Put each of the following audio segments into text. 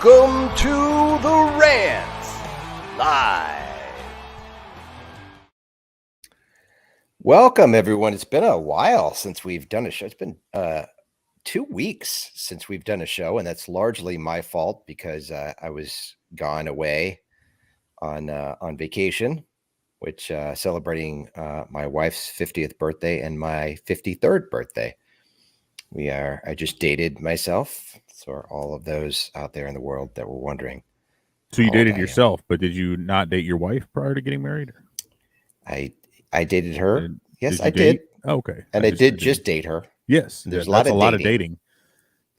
Welcome to the Rant Live. Welcome, everyone. It's been a while since we've done a show. It's been 2 weeks since we've done a show, and that's largely my fault because I was gone away on vacation, which celebrating my wife's 50th birthday and my 53rd birthday. I just dated myself. So all of those out there in the world that were wondering. So you dated yourself, but did you not date your wife prior to getting married? I dated her. Yes, I did. did. Oh, okay. And I did just date her. Yes. There's a lot of dating.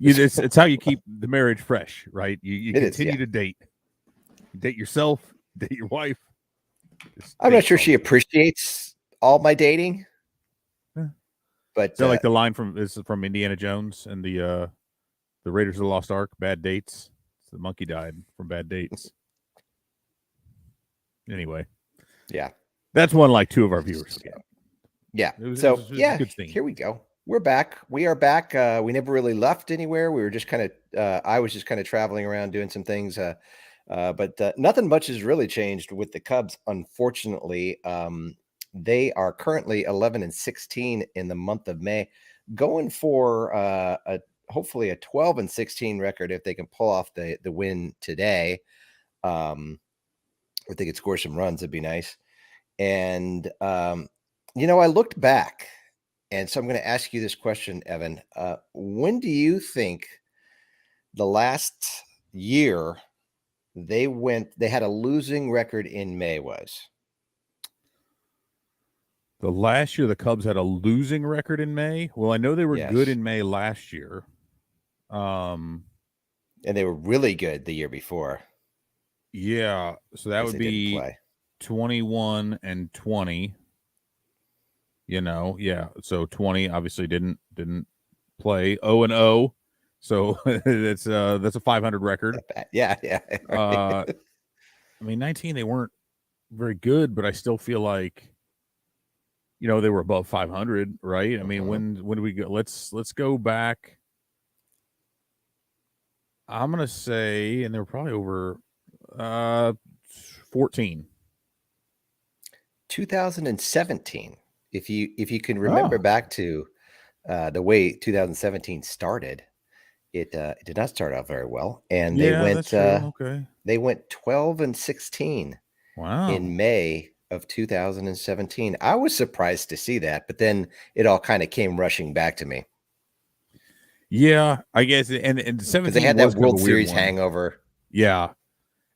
It's how you keep the marriage fresh, right? You continue to date. You date yourself, date your wife. I'm not sure she appreciates all my dating. But is that like the line from Indiana Jones and the Raiders of the Lost Ark, bad dates? The monkey died from bad dates. Anyway. Yeah. That's one like two of our viewers will get. Yeah. Here we go. We're back. We are back. We never really left anywhere. We were just kind of, I was just kind of traveling around doing some things. But nothing much has really changed with the Cubs, unfortunately. They are currently 11-16 in the month of May, going for hopefully a 12-16 record if they can pull off the win today. If they could score some runs, it'd be nice. And I looked back, and so I'm going to ask you this question, Evan. When do you think the last year they had a losing record in May was? The last year the Cubs had a losing record in May? Well, I know they were good in May last year. And they were really good the year before. Yeah, so that would be 21-20. So 20 obviously didn't play. 0-0. So that's a 500 record. Yeah. Right. 19 they weren't very good, but I still feel like they were above 500, right? I mean, when do we go? Let's go back. I'm gonna say, and they were probably over 14. 2017. If you can remember back to the way 2017 started, it did not start out very well, and they went they went 12-16. Wow. In May of 2017. I was surprised to see that, but then it all kind of came rushing back to me. Yeah, I guess, and 17 they had that World Series hangover. Yeah,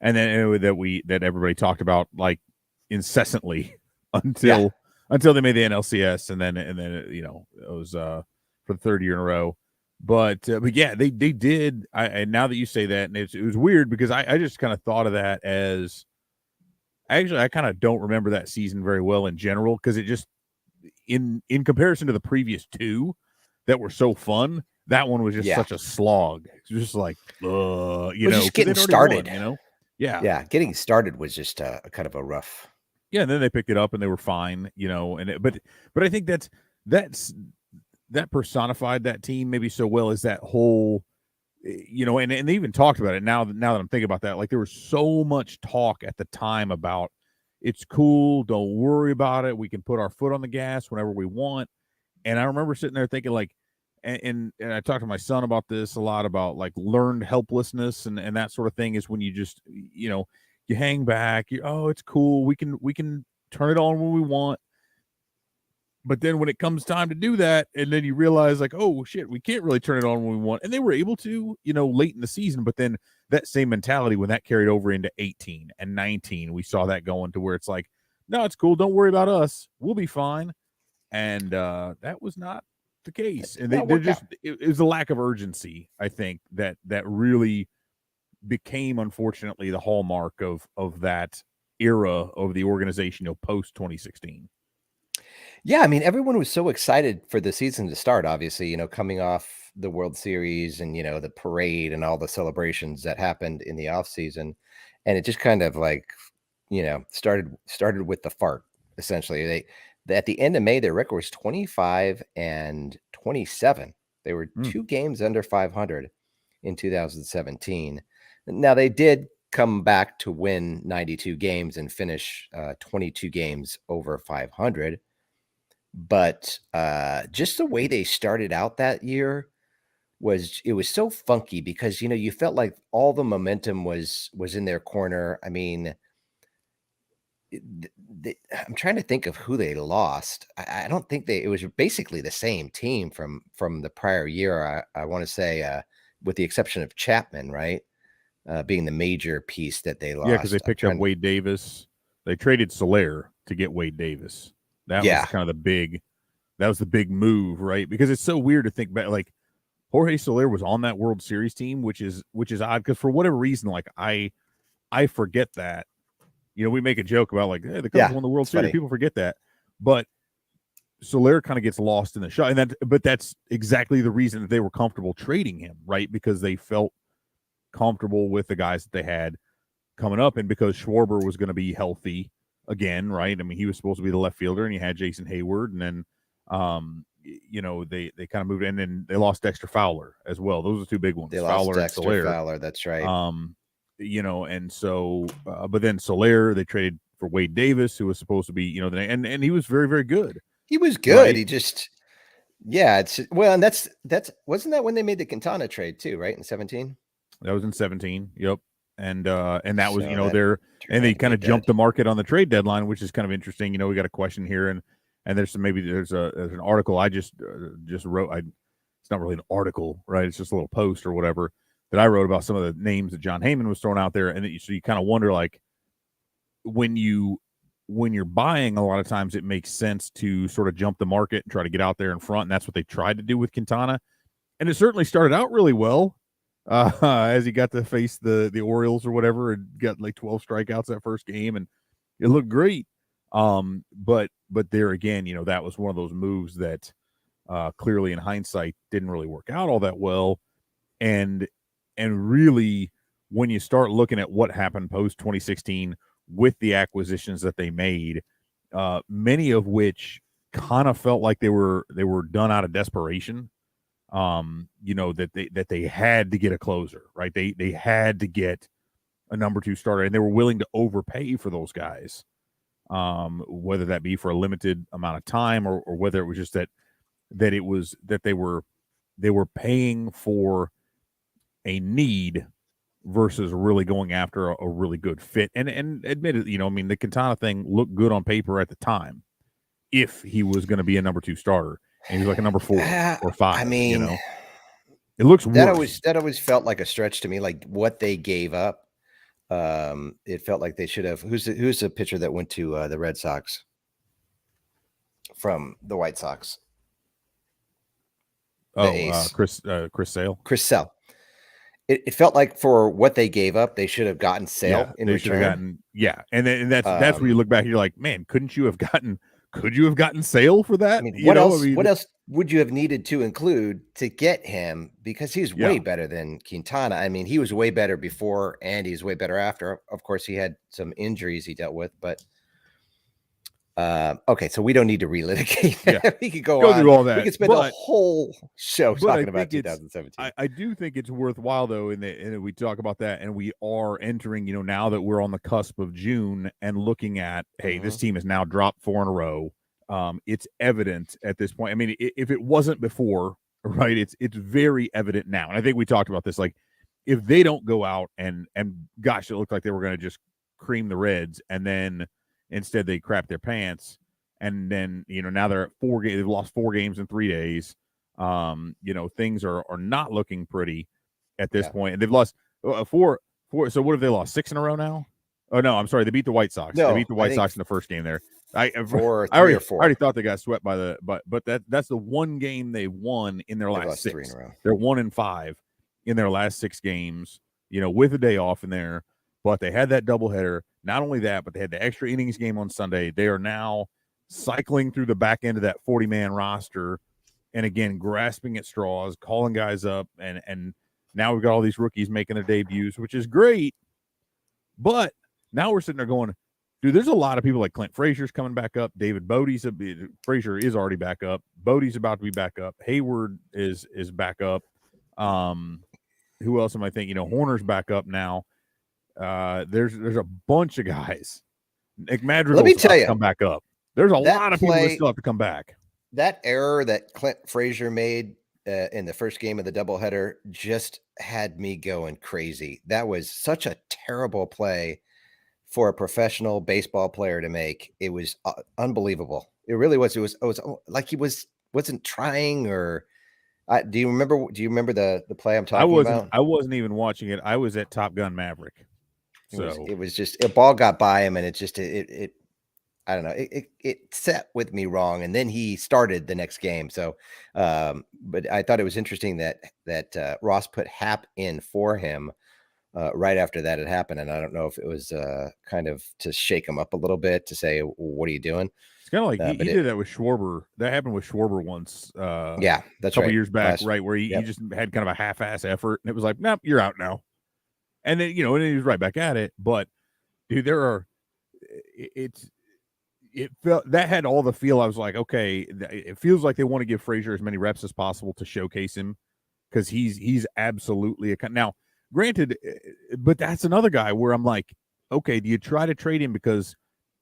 and then that everybody talked about like incessantly until they made the NLCS, and then it was for the third year in a row. But yeah, they did. And now that you say that, and it was weird because I just kind of thought of that as. Actually, I kind of don't remember that season very well in general because it just, in comparison to the previous two that were so fun, that one was just such a slog. It's just like, just getting started. Won, yeah, getting started was just a kind of a rough. Yeah, and then they picked it up and they were fine, but I think that personified that team maybe so well as that whole. And they even talked about it now that I'm thinking about that. Like there was so much talk at the time about it's cool, don't worry about it. We can put our foot on the gas whenever we want. And I remember sitting there thinking like, and I talked to my son about this a lot about like learned helplessness and that sort of thing is when you just, you hang back, it's cool. We can turn it on when we want. But then when it comes time to do that, and then you realize like, oh shit, we can't really turn it on when we want. And they were able to, late in the season, but then that same mentality, when that carried over into 18 and 19, we saw that going to where it's like, no, it's cool. Don't worry about us. We'll be fine. And that was not the case. And it was a lack of urgency, I think, that really became, unfortunately, the hallmark of that era of the organization, post 2016. Yeah, I mean, everyone was so excited for the season to start, obviously, coming off the World Series and, the parade and all the celebrations that happened in the offseason. And it just kind of like, started with the fart, essentially. At the end of May, their record was 25-27. They were 2 games under 500 in 2017. Now they did come back to win 92 games and finish 22 games over 500. But just the way they started out that year was so funky because you felt like all the momentum was in their corner. I mean, I'm trying to think of who they lost. I don't think it was basically the same team from the prior year. I want to say, with the exception of Chapman, right? Being the major piece that they lost. Yeah, because they picked up Wade Davis. They traded Soler to get Wade Davis. That was kind of the big move, right? Because it's so weird to think back. Like Jorge Soler was on that World Series team, which is odd because for whatever reason, like I forget that. We make a joke about like, hey, the Cubs won the World Series. Funny. People forget that, but Soler kind of gets lost in the shot, but that's exactly the reason that they were comfortable trading him, right? Because they felt comfortable with the guys that they had coming up, and because Schwarber was going to be healthy again, right? I mean, he was supposed to be the left fielder, and you had Jason Hayward, and then they kind of moved in, and they lost Dexter Fowler as well. Those are two big ones. They Fowler lost Dexter and Soler. Fowler, that's right. And so, but then Soler, they traded for Wade Davis, who was supposed to be, and he was very, very good. He was good. Right? He just, and that's wasn't that when they made the Quintana trade too, right? In 17. That was in 17. Yep. And that was, and they kind of jumped the market on the trade deadline, which is kind of interesting. We got a question here, and there's an article I just wrote. It's not really an article, right? It's just a little post or whatever that I wrote about some of the names that John Heyman was throwing out there, and so you kind of wonder, like, when you're buying, a lot of times it makes sense to sort of jump the market and try to get out there in front, and that's what they tried to do with Quintana, and it certainly started out really well. As he got to face the Orioles or whatever, and got like 12 strikeouts that first game, and it looked great. But there again, that was one of those moves that clearly in hindsight didn't really work out all that well. And really, when you start looking at what happened post 2016 with the acquisitions that they made, many of which kind of felt like they were done out of desperation. That they had to get a closer, right? They had to get a number 2 starter, and they were willing to overpay for those guys, whether that be for a limited amount of time or whether it was just that it was that they were paying for a need versus really going after a really good fit. And admitted, the Quintana thing looked good on paper at the time if he was going to be a number 2 starter. And he was like a number 4 or 5. I mean, it looks worse. That always felt like a stretch to me, like what they gave up. It felt like they should have. Who's the pitcher that went to the Red Sox from the White Sox? Chris Sale. Chris Sale. It felt like for what they gave up, they should have gotten Sale in return. And that's where you look back and you're like, man, could you have gotten Sale for that? I mean, what else would you have needed to include to get him? Because he's way better than Quintana. I mean, he was way better before, and he's way better after. Of course, he had some injuries he dealt with, but okay, so we don't need to relitigate that. Yeah. We could go on. Through all that. We could spend a whole show talking about 2017. I do think it's worthwhile, though, and we talk about that, and we are entering, now that we're on the cusp of June and looking at, hey, this team has now dropped 4 in a row. It's evident at this point. I mean, if it wasn't before, right, it's very evident now. And I think we talked about this, like, if they don't go out and gosh, it looked like they were going to just cream the Reds, and then instead they crap their pants, and then now they're at 4 games. They've lost 4 games in 3 days. Things are not looking pretty at this point, and they've lost 4. So what have they lost? 6 in a row now? Oh no, I'm sorry. They beat the White Sox. No, they beat the White Sox in the first game there. I already thought they got swept by but that's the one game they won in their last 6. 3 in a row. They're 1-5 in their last 6 games. With a day off in there, but they had that doubleheader. Not only that, but they had the extra innings game on Sunday. They are now cycling through the back end of that 40-man roster, and again grasping at straws, calling guys up, and now we've got all these rookies making their debuts, which is great. But now we're sitting there going, dude, there's a lot of people like Clint Frazier's coming back up. David Bodie's Frazier is already back up. Bodie's about to be back up. Hayward is back up. who else am I thinking? Horner's back up now. There's a bunch of guys. Nick Madrigal's tell you, come back up. There's a that lot of people that still have to come back. That error that Clint Frazier made in the first game of the doubleheader just had me going crazy. That was such a terrible play for a professional baseball player to make. It was unbelievable. It really was. It was like he wasn't trying. Or do you remember the play I'm talking about? I wasn't even watching it. I was at Top Gun Maverick. So it was just a ball got by him, and it just it I don't know. It set with me wrong, and then he started the next game. So, but I thought it was interesting that Ross put Happ in for him right after that had happened, and I don't know if it was kind of to shake him up a little bit to say, "What are you doing?" It's kind of like he did that with Schwarber. That happened with Schwarber once. Yeah, that's a couple years back, right, where he just had kind of a half-ass effort, and it was like, "Nope, you're out now." And then and then he was right back at it. But dude, it felt that had all the feel. I was like, okay, it feels like they want to give Frazier as many reps as possible to showcase him, because he's absolutely now. Granted, but that's another guy where I'm like, okay, do you try to trade him because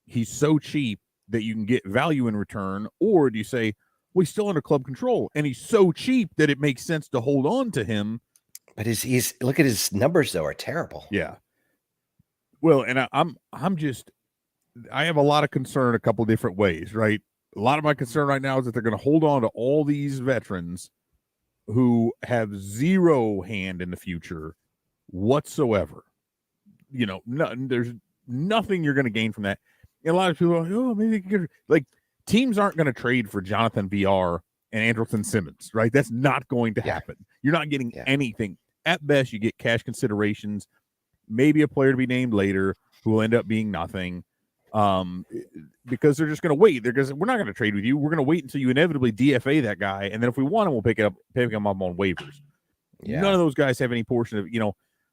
he's so cheap that you can get value in return, or do you say, well, he's still under club control and he's so cheap that it makes sense to hold on to him? But he's look at his numbers though, are terrible. Yeah. Well, and I have a lot of concern a couple different ways, right? A lot of my concern right now is that they're going to hold on to all these veterans who have zero hand in the future whatsoever. There's nothing you're going to gain from that. And a lot of people are like, oh, maybe they can get, like, teams aren't going to trade for Jonathan VR and Andrelton Simmons, right? That's not going to happen. You're not getting anything. At best, you get cash considerations, maybe a player to be named later who will end up being nothing. Because they're just going to wait. We're not going to trade with you. We're going to wait until you inevitably DFA that guy, and then if we want him, we'll pick him up on waivers. Yeah. None of those guys have any portion of,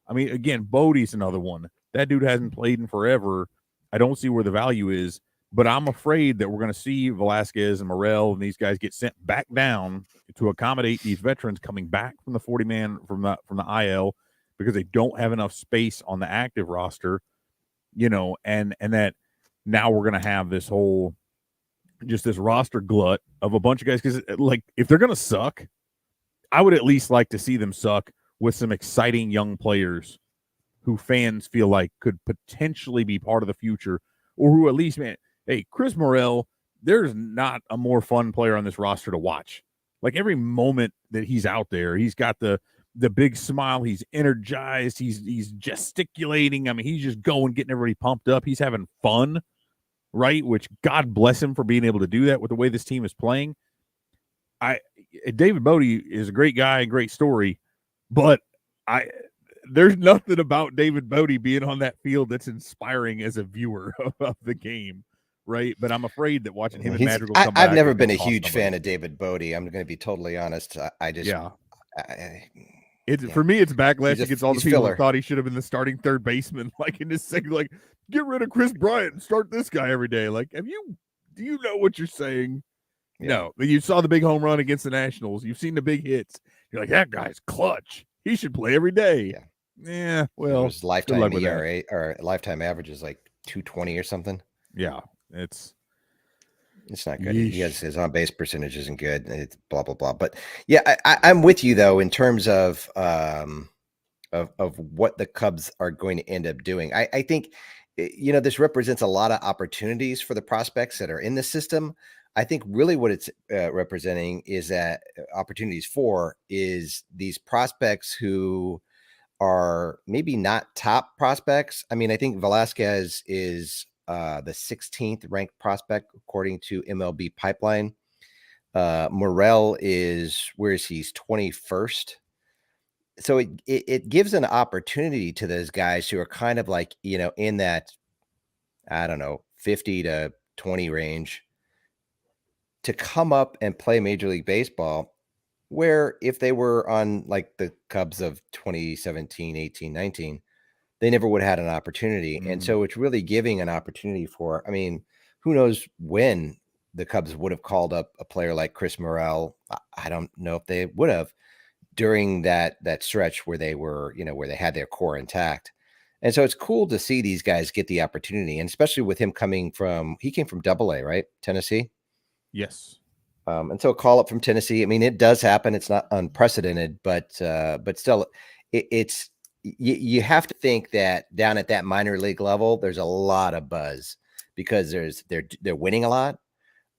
I mean, again, Bodie's another one. That dude hasn't played in forever. I don't see where the value is, but I'm afraid that we're going to see Velasquez and Morel and these guys get sent back down to accommodate these veterans coming back from the 40-man from the IL, because they don't have enough space on the active roster, and that now we're going to have this whole, just this roster glut of a bunch of guys. Because, like, if they're going to suck, I would at least like to see them suck with some exciting young players who fans feel like could potentially be part of the future, or who at least, Chris Morel, there's not a more fun player on this roster to watch. Like, every moment that he's out there, he's got the big smile. He's energized. He's gesticulating. I mean, he's just going, getting everybody pumped up. He's having fun, right? Which, God bless him for being able to do that with the way this team is playing. David Bodie is a great guy, and great story, but there's nothing about David Bodie being on that field that's inspiring as a viewer of the game, right? But I'm afraid that watching him and Madrigal come back, I've never been a huge fan of David Bodie. I'm going to be totally honest. I just for me, it's backlash against all the people who thought he should have been the starting third baseman, like in this second, like, get rid of Chris Bryant and start this guy every day. Like, do you know what you're saying? Yeah. No, you saw the big home run against the Nationals. You've seen the big hits. You're like, that guy's clutch. He should play every day. Yeah. Well, his lifetime ERA or lifetime average is like 220 or something. Yeah, it's not good. Yeesh. He has his on base percentage isn't good. It's blah blah blah. But yeah, I'm with you though in terms of what the Cubs are going to end up doing. I think this represents a lot of opportunities for the prospects that are in the system. I think really what it's representing is that opportunities for is these prospects who are maybe not top prospects. I mean, I think Velasquez is the 16th ranked prospect according to MLB Pipeline. Morel is, where is he? He's 21st. So it gives an opportunity to those guys who are kind of like, in that, I don't know, 50 to 20 range to come up and play Major League Baseball, where if they were on like the Cubs of 2017, 18, 19, they never would have had an opportunity. And so it's really giving an opportunity for, I mean, who knows when the Cubs would have called up a player like Chris Morel. I don't know if they would have, during that stretch where they were, where they had their core intact. And so it's cool to see these guys get the opportunity, and especially with him he came from Double-A, right? Tennessee. Yes. And so a call up from Tennessee. I mean, it does happen. It's not unprecedented, but still, it's you have to think that down at that minor league level, there's a lot of buzz because they're winning a lot.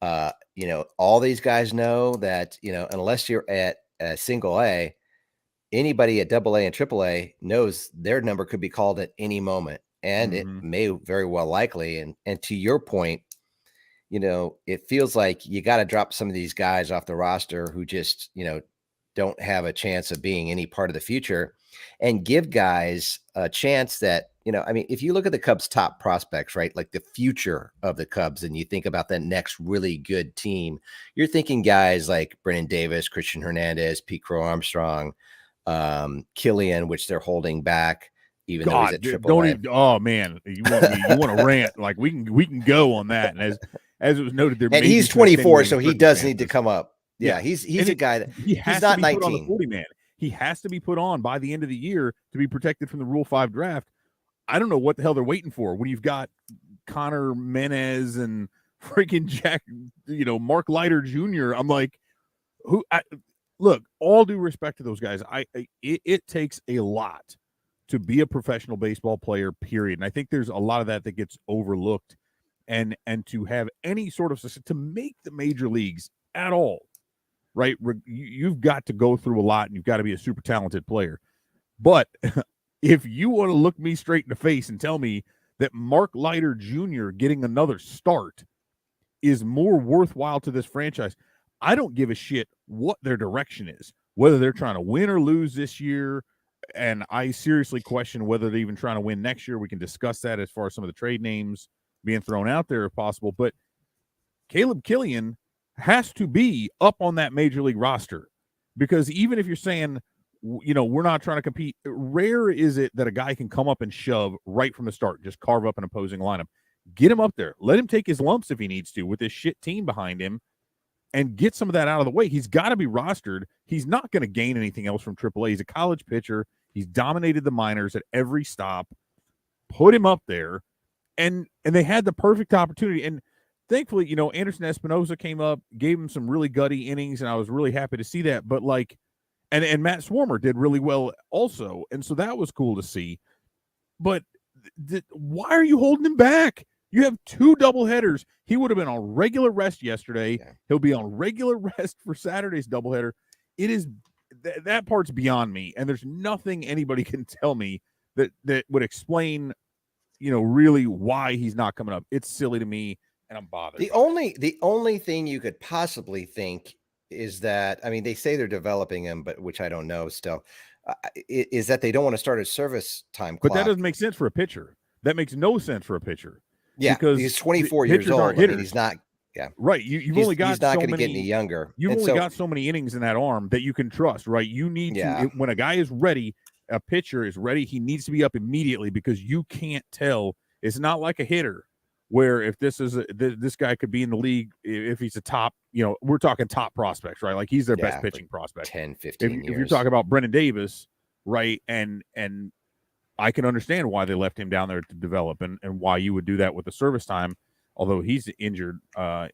All these guys know that, unless you're at single A, anybody at Double-A and Triple-A knows their number could be called at any moment, and it may very well likely. And to your point, it feels like you got to drop some of these guys off the roster who just, don't have a chance of being any part of the future, and give guys a chance that, I mean, if you look at the Cubs' top prospects, right, like the future of the Cubs, and you think about that next really good team, you're thinking guys like Brennan Davis, Christian Hernandez, Pete Crow Armstrong, Killian, which they're holding back, even though he's at Triple-A. Oh man, you want to rant? Like we can go on that. And as it was noted, there, and he's 24, so he does need to come up. Yeah, he's a guy that he's not 19. Put on the 40 man. He has to be put on by the end of the year to be protected from the Rule 5 draft. I don't know what the hell they're waiting for when you've got Connor Menez and freaking Jack, Mark Leiter Jr. I'm like, look, all due respect to those guys, it takes a lot to be a professional baseball player, period. And I think there's a lot of that gets overlooked, and to have any sort of success, to make the major leagues at all, right? You've got to go through a lot, and you've got to be a super talented player. But if you want to look me straight in the face and tell me that Mark Leiter Jr. getting another start is more worthwhile to this franchise, I don't give a shit what their direction is, whether they're trying to win or lose this year. And I seriously question whether they're even trying to win next year. We can discuss that as far as some of the trade names being thrown out there if possible. But Caleb Killian has to be up on that major league roster, because even if you're saying, we're not trying to compete, rare is it that a guy can come up and shove right from the start, just carve up an opposing lineup. Get him up there. Let him take his lumps if he needs to with this shit team behind him, and get some of that out of the way. He's got to be rostered. He's not going to gain anything else from AAA. He's a college pitcher. He's dominated the minors at every stop. Put him up there, and they had the perfect opportunity. And thankfully, Anderson Espinosa came up, gave him some really gutty innings, and I was really happy to see that. But and Matt Swarmer did really well also, and so that was cool to see. But why are you holding him back? You have 2 doubleheaders. He would have been on regular rest yesterday. Yeah. He'll be on regular rest for Saturday's doubleheader. It is that part's beyond me, and there's nothing anybody can tell me that would explain, really why he's not coming up. It's silly to me, and I'm bothered. The only thing you could possibly think is that, I mean, they say they're developing him, but which I don't know still, is that they don't want to start a service time clock. But that doesn't make sense for a pitcher. That makes no sense for a pitcher. Yeah, because he's 24 years old. I mean, he's not. Yeah, right. You've only got. He's not going to get any younger. You've only got so many innings in that arm that you can trust, right? You need to. When a guy is ready, a pitcher is ready. He needs to be up immediately, because you can't tell. It's not like a hitter, where if this guy could be in the league if he's a top. We're talking top prospects, right? Like he's their best pitching prospect. 10, 15 years. If you're talking about Brennan Davis, right, and I can understand why they left him down there to develop, and why you would do that with the service time, although he's injured, I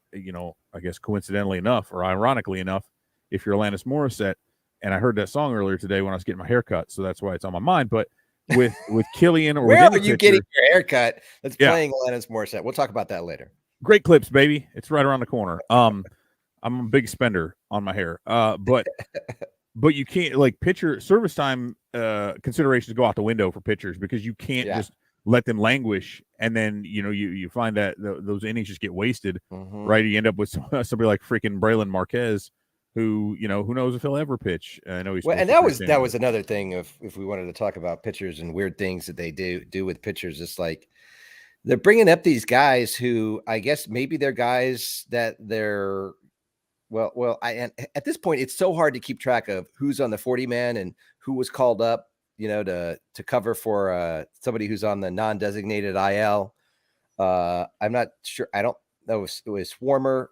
guess coincidentally enough, or ironically enough, if you're Alanis Morissette, and I heard that song earlier today when I was getting my hair cut, so that's why it's on my mind. But with Killian, or where are you getting your haircut that's playing Alanis Morissette? We'll talk about that later. Great clips, baby. It's right around the corner. I'm a big spender on my hair, but you can't, like, pitcher service time considerations go out the window for pitchers, because you can't just let them languish, and then you find that those innings just get wasted, right? You end up with somebody like freaking Braylon Marquez, who who knows if he'll ever pitch. I know he's and that was another thing if we wanted to talk about pitchers and weird things that they do with pitchers. It's like they're bringing up these guys who I guess maybe they're guys that they're. And at this point, it's so hard to keep track of who's on the 40-man and who was called up, to cover for somebody who's on the non-designated IL. I'm not sure. I don't know. It was Swarmer.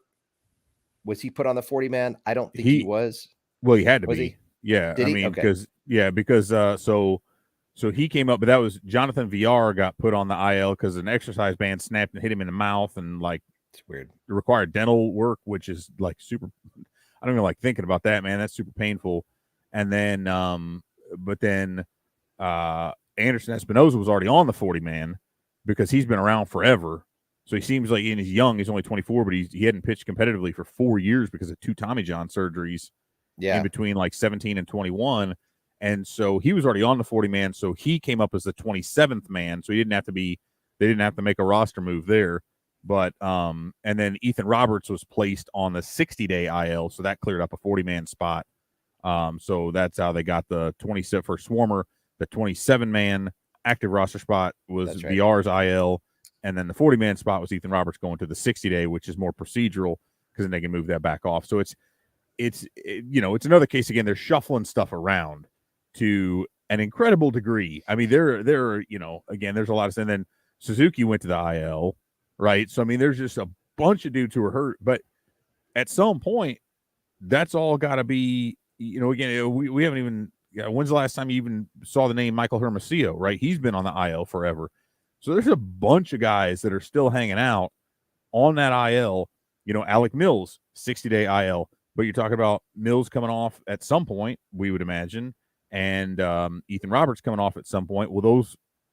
Was he put on the 40-man? I don't think he was. Well, he had to be. Yeah, Did I he? mean, Okay. because so he came up, but that was Jonathan VR got put on the IL because an exercise band snapped and hit him in the mouth, and like It's weird. required dental work, which is like super. I don't even like thinking about that, man. That's super painful. And then, but then Anderson Espinoza was already on the 40 man because he's been around forever. So he seems like, and he's young. He's only 24, but he hadn't pitched competitively for 4 years because of 2 Tommy John surgeries in between like 17 and 21. And so he was already on the 40 man. So he came up as the 27th man. So he didn't have to be, they didn't have to make a roster move there. But, and then Ethan Roberts was placed on the 60-day IL. So that cleared up a 40 man spot. So that's how they got the 27 for Swarmer. The 27 man active roster spot was VR's IL. And then the 40 man spot was Ethan Roberts going to the 60-day, which is more procedural because then they can move that back off. So it's another case again. They're shuffling stuff around to an incredible degree. I mean, there, again, there's a lot of, and then Suzuki went to the IL, right? So I mean, there's just a bunch of dudes who are hurt, but at some point, that's all got to be, again, we haven't even. When's the last time you even saw the name Michael Hermosillo? Right, he's been on the IL forever. So there's a bunch of guys that are still hanging out on that IL. Alec Mills, 60-day IL. But you're talking about Mills coming off at some point, we would imagine, and Ethan Roberts coming off at some point. Well,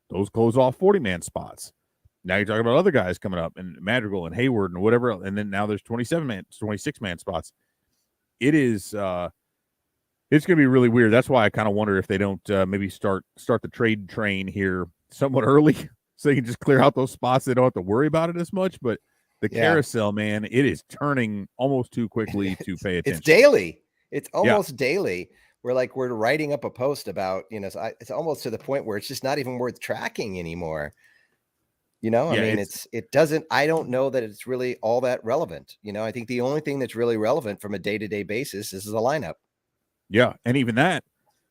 those close off 40-man spots. Now you're talking about other guys coming up, and Madrigal and Hayward and whatever, and then now there's 26-man spots. It is it's going to be really weird. That's why I kind of wonder if they don't maybe start the trade train here somewhat early, so they can just clear out those spots. They don't have to worry about it as much, but the carousel, man, it is turning almost too quickly to pay attention. It's daily. It's almost daily. We're writing up a post about, it's almost to the point where it's just not even worth tracking anymore. I mean, I don't know that it's really all that relevant. I think the only thing that's really relevant from a day-to-day basis is the lineup. Yeah. And even that,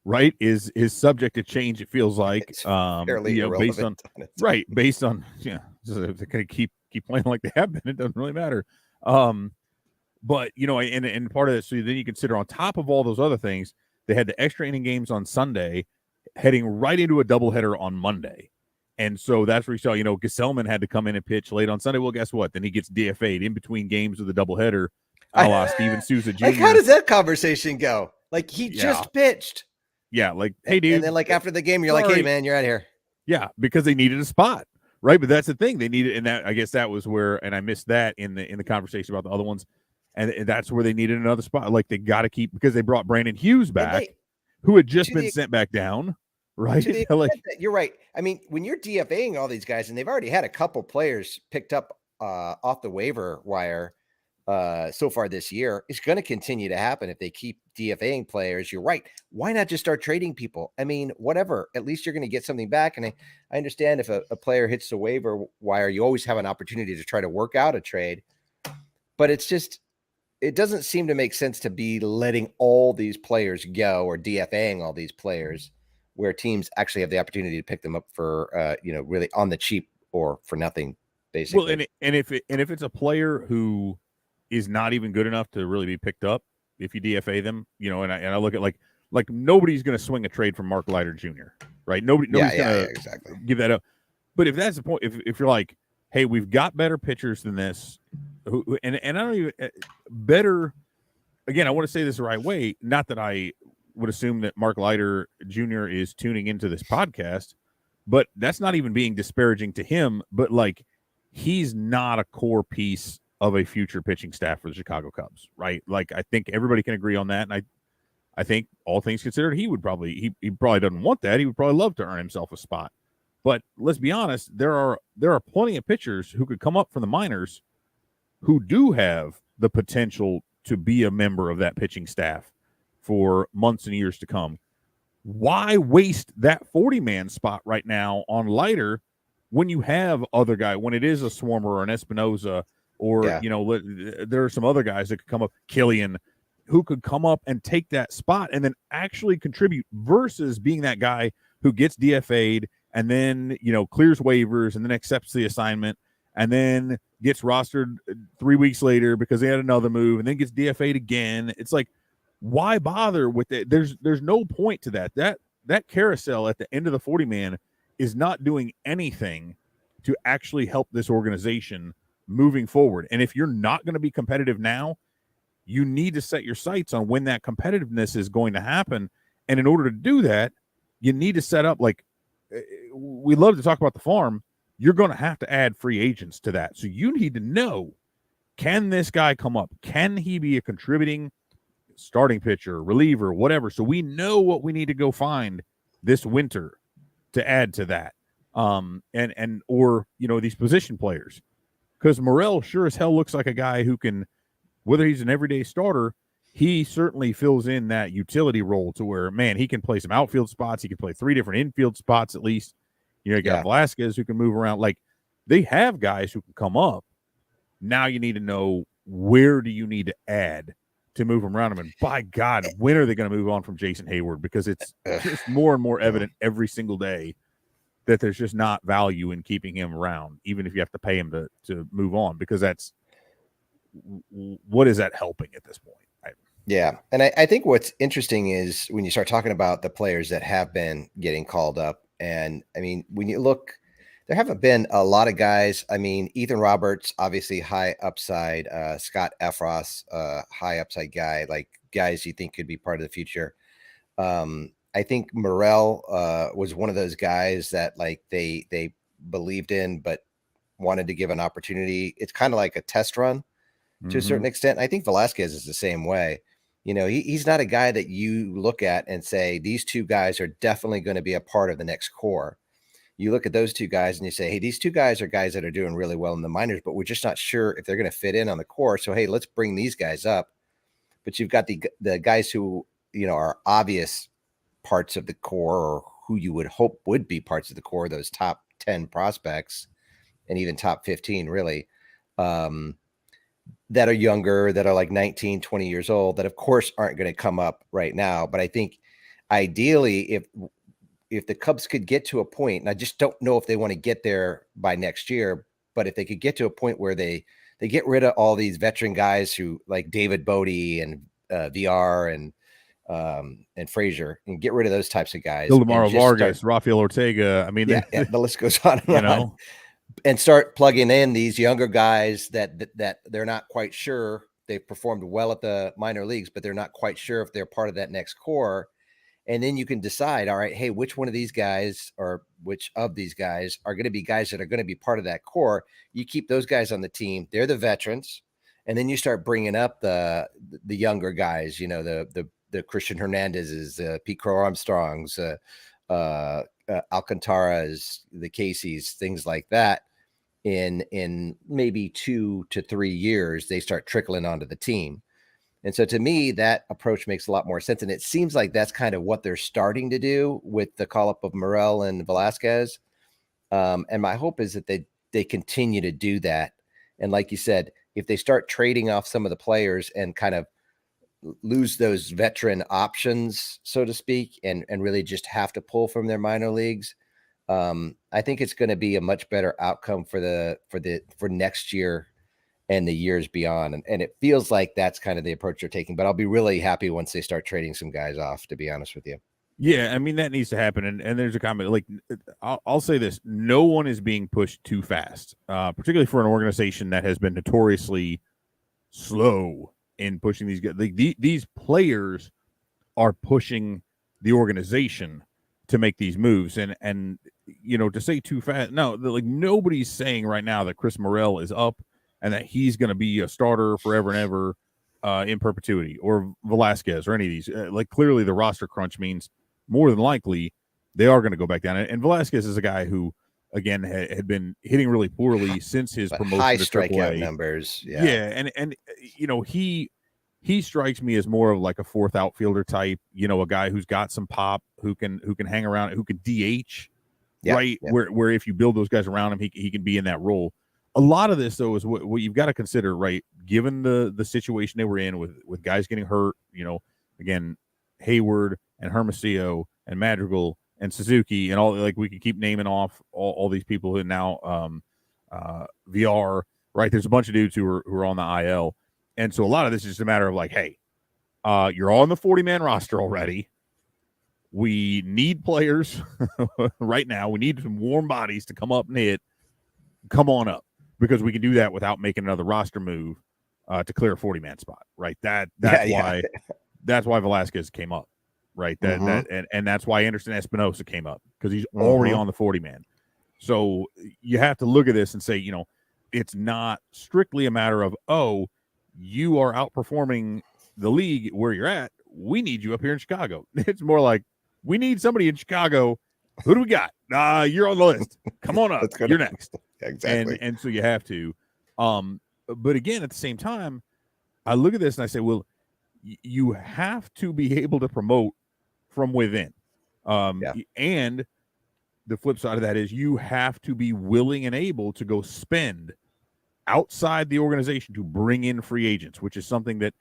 right, is subject to change. It feels like, fairly irrelevant based on, they're going to keep playing like they have been. It doesn't really matter. But and part of it, so then you consider on top of all those other things, they had the extra inning games on Sunday, heading right into a doubleheader on Monday. And so that's where you saw, Gesellman had to come in and pitch late on Sunday. Well, guess what? Then he gets DFA'd in between games of the doubleheader, a la Steven Souza Jr. Like, how does that conversation go? Like, he just pitched. Yeah, like, hey, dude. And then, like, after the game, you're like, hey, man, you're out of here. Yeah, because they needed a spot, right? But that's the thing. They needed, and that, I guess that was where, and I missed that in the conversation about the other ones, and that's where they needed another spot. Like, they got to keep, because they brought Brandon Hughes back, who had just been sent back down, right? You're right. I mean, when you're DFAing all these guys, and they've already had a couple players picked up off the waiver wire so far this year, it's going to continue to happen if they keep DFAing players. You're right. Why not just start trading people? I mean, whatever. At least you're going to get something back. And I understand if a player hits the waiver wire, you always have an opportunity to try to work out a trade. But it doesn't seem to make sense to be letting all these players go or DFAing all these players where teams actually have the opportunity to pick them up for, really on the cheap or for nothing, basically. Well, and if it's a player who is not even good enough to really be picked up, if you DFA them, and I look at like nobody's going to swing a trade from Mark Leiter Jr., right? Nobody's going to exactly give that up. But if that's the point, if you're like, hey, we've got better pitchers than this, and I don't even better. Again, I want to say this the right way. Not that I would assume that Mark Leiter Jr. is tuning into this podcast, but that's not even being disparaging to him. But like, he's not a core piece of a future pitching staff for the Chicago Cubs, right? Like, I think everybody can agree on that. And I think all things considered, he probably doesn't want that. He would probably love to earn himself a spot. But let's be honest, there are plenty of pitchers who could come up from the minors who do have the potential to be a member of that pitching staff for months and years to come. Why waste that 40-man spot right now on Leiter when you have other guy, when it is a Swarmer or an Espinoza, or, there are some other guys that could come up, Killian, who could come up and take that spot and then actually contribute versus being that guy who gets DFA'd and then, clears waivers and then accepts the assignment and then gets rostered 3 weeks later because they had another move and then gets DFA'd again. It's like, why bother with it? There's no point to that. That carousel at the end of the 40 man is not doing anything to actually help this organization moving forward. And if you're not going to be competitive now, you need to set your sights on when that competitiveness is going to happen. And in order to do that, you need to set up, like, we love to talk about the farm. You're going to have to add free agents to that. So you need to know, can this guy come up? Can he be a contributing starting pitcher, reliever, whatever? So we know what we need to go find this winter to add to that. And or, these position players. Because Morel sure as hell looks like a guy who can, whether he's an everyday starter, he certainly fills in that utility role to where, man, he can play some outfield spots. He can play 3 different infield spots at least. You got Velasquez who can move around. Like, they have guys who can come up. Now you need to know, where do you need to add to move them around them? And by God, when are they going to move on from Jason Hayward? Because it's just more and more evident every single day that there's just not value in keeping him around, even if you have to pay him to move on, because what is that helping at this point? Yeah. And I think what's interesting is when you start talking about the players that have been getting called up. And I mean, when you look, there haven't been a lot of guys. I mean, Ethan Roberts, obviously high upside, Scott Efros, high upside guy, like guys you think could be part of the future. I think Morel was one of those guys that, like, they believed in, but wanted to give an opportunity. It's kind of like a test run to a certain extent. I think Velasquez is the same way. He's not a guy that you look at and say, these two guys are definitely going to be a part of the next core. You look at those two guys and you say, hey, these two guys are guys that are doing really well in the minors, but we're just not sure if they're going to fit in on the core. So, hey, let's bring these guys up. But you've got the guys who, are obvious parts of the core, or who you would hope would be parts of the core, those top 10 prospects and even top 15, really, that are younger, that are like 19, 20 years old, that of course aren't going to come up right now. But I think ideally, if the Cubs could get to a point, and I just don't know if they want to get there by next year, but if they could get to a point where they get rid of all these veteran guys who, like David Bodie and VR and Frazier, and get rid of those types of guys. Ildemaro Vargas, Rafael Ortega. I mean, the list goes on and on. And start plugging in these younger guys that they're not quite sure. They've performed well at the minor leagues, but they're not quite sure if they're part of that next core. And then you can decide, all right, hey, which one of these guys, or which of these guys are going to be guys that are going to be part of that core. You keep those guys on the team. They're the veterans. And then you start bringing up the younger guys, the Christian Hernandez's, Pete Crow Armstrongs, Alcantara's, the Casey's, things like that. In maybe 2 to 3 years, they start trickling onto the team. And so to me, that approach makes a lot more sense. And it seems like that's kind of what they're starting to do with the call-up of Morel and Velasquez. And my hope is that they continue to do that. And like you said, if they start trading off some of the players and kind of lose those veteran options, so to speak, and really just have to pull from their minor leagues, I think it's going to be a much better outcome for next year and the years beyond. And it feels like that's kind of the approach they're taking, but I'll be really happy once they start trading some guys off, to be honest with you. Yeah. I mean, that needs to happen. And there's a comment, like, I'll say this, no one is being pushed too fast, particularly for an organization that has been notoriously slow in pushing these guys. Like, these players are pushing the organization to make these moves. And to say too fast, no, like, nobody's saying right now that Chris Morel is up and that he's going to be a starter forever and ever in perpetuity, or Velasquez, or any of these. Like, clearly the roster crunch means more than likely they are going to go back down. And Velasquez is a guy who, again, had been hitting really poorly since his promotion high to strikeout AAA. numbers. Yeah. And he strikes me as more of like a fourth outfielder type, a guy who's got some pop, who can hang around, who can DH, right? Yep. Where if you build those guys around him, he can be in that role. A lot of this, though, is what you've got to consider, right? Given the situation they were in with guys getting hurt, again, Hayward and Hermosillo and Madrigal and Suzuki and all, like, we could keep naming off all these people who now VR, right? There's a bunch of dudes who are on the IL. And so a lot of this is just a matter of, like, hey, You're on the 40-man roster already. We need players right now. We need some warm bodies to come up and hit. Come on up, because we can do that without making another roster move to clear a 40-man spot, right? That's why Velasquez came up, right? And that's why Anderson Espinosa came up, because he's already on the 40-man. So you have to look at this and say, it's not strictly a matter of, oh, you are outperforming the league where you're at. We need you up here in Chicago. It's more like, we need somebody in Chicago. Who do we got? You're on the list. Come on up. You're next. Exactly. And so you have to. But again, at the same time, I look at this and I say, well, you have to be able to promote from within. And the flip side of that is you have to be willing and able to go spend outside the organization to bring in free agents, which is something that,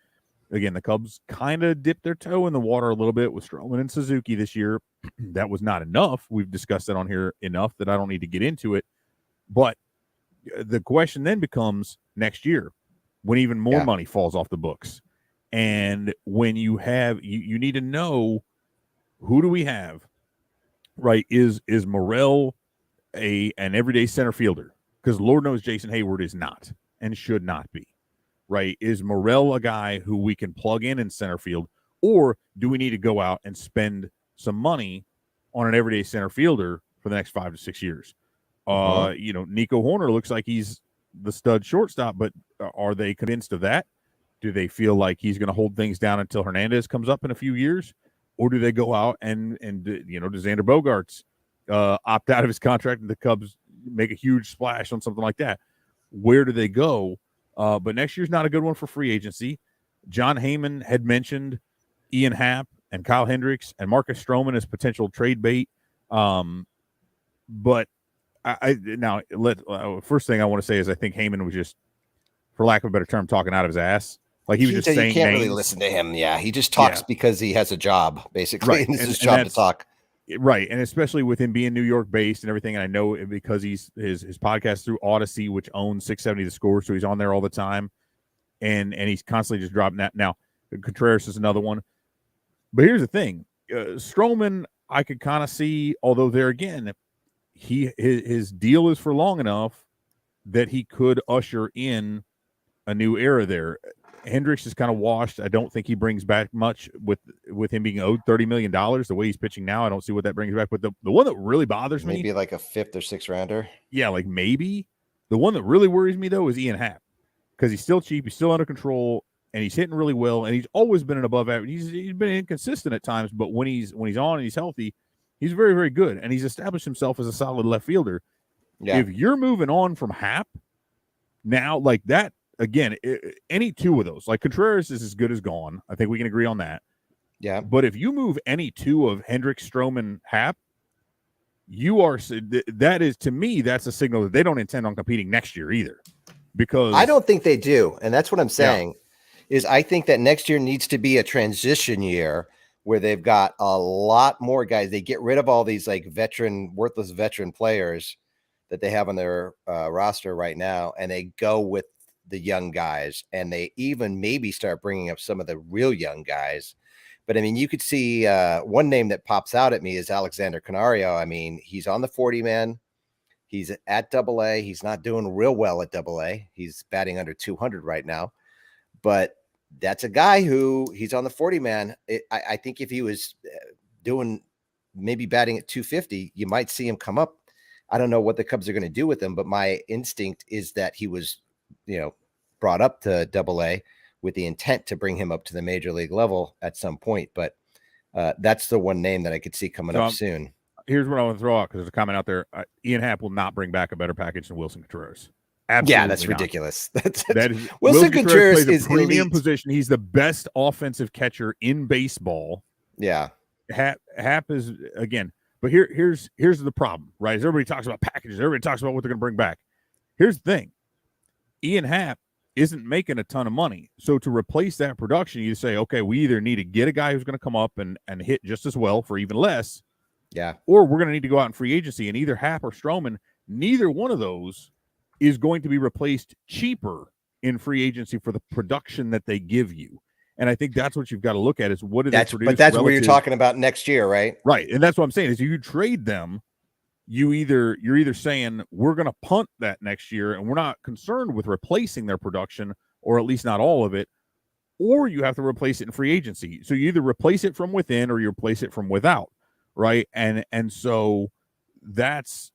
again, the Cubs kind of dipped their toe in the water a little bit with Stroman and Suzuki this year. That was not enough. We've discussed that on here enough that I don't need to get into it. But the question then becomes next year, when even more money falls off the books. And when you have, you need to know, who do we have, right? Is Morel an everyday center fielder? Because Lord knows Jason Hayward is not and should not be. Right? Is Morel a guy who we can plug in center field, or do we need to go out and spend some money on an everyday center fielder for the next 5 to 6 years? Nico Horner looks like he's the stud shortstop, but are they convinced of that? Do they feel like he's going to hold things down until Hernandez comes up in a few years? Or do they go out and does Xander Bogaerts opt out of his contract and the Cubs make a huge splash on something like that? Where do they go? But next year's not a good one for free agency. John Heyman had mentioned Ian Happ and Kyle Hendricks and Marcus Stroman as potential trade bait. But first thing I want to say is I think Heyman was just, for lack of a better term, talking out of his ass. Like he was just saying, you can't names. really listen to him. Yeah, he just talks because he has a job, basically, right. and it's his job to talk. Right, and especially with him being New York based and everything, and I know because his podcast through Odyssey, which owns 670 The Score, so he's on there all the time, and he's constantly just dropping that. Now, Contreras is another one, but here's the thing: Stroman, I could kind of see, although there again, his deal is for long enough that he could usher in a new era there. Hendricks is kind of washed. I don't think he brings back much with him being owed $30 million. The way he's pitching now, I don't see what that brings back. But the one that really bothers me, maybe like a 5th or 6th rounder. Yeah, like maybe. The one that really worries me, though, is Ian Happ, because he's still cheap, he's still under control, and he's hitting really well, and he's always been an above average. He's been inconsistent at times, but when he's on and he's healthy, he's very, very good, and he's established himself as a solid left fielder. Yeah. If you're moving on from Happ now, like that, again, any two of those, like Contreras is as good as gone. I think we can agree on that. Yeah. But if you move any two of Hendricks, Stroman, Happ, that is, to me, that's a signal that they don't intend on competing next year either. Because I don't think they do. And that's what I'm saying is I think that next year needs to be a transition year where they've got a lot more guys. They get rid of all these like worthless veteran players that they have on their roster right now. And they go with the young guys, and they even maybe start bringing up some of the real young guys. But I mean, you could see one name that pops out at me is Alexander Canario. I mean, he's on the 40-man. He's at AA. He's not doing real well at AA. He's batting under 200 right now. But that's a guy who he's on the 40-man. I think if he was doing maybe batting at 250, you might see him come up. I don't know what the Cubs are going to do with him, but my instinct is that he was, brought up to AA with the intent to bring him up to the major league level at some point. But that's the one name that I could see coming up soon. Here's what I want to throw out, because there's a comment out there. Ian Happ will not bring back a better package than Wilson Contreras. Absolutely, yeah, that's ridiculous. That is, Wilson Contreras is a premium elite position. He's the best offensive catcher in baseball. Yeah, Happ is, again. But here's the problem, right? As everybody talks about packages, everybody talks about what they're going to bring back. Here's the thing: Ian Happ isn't making a ton of money. So to replace that production, you say, okay, we either need to get a guy who's going to come up and hit just as well for even less. Yeah. Or we're going to need to go out in free agency, and either Happ or Stroman, neither one of those is going to be replaced cheaper in free agency for the production that they give you. And I think that's what you've got to look at is what do they produce. But that's what you're talking about next year, right? Right. And that's what I'm saying is you trade them, you're either saying we're going to punt that next year and we're not concerned with replacing their production, or at least not all of it, or you have to replace it in free agency. So you either replace it from within or you replace it from without, right? And so that's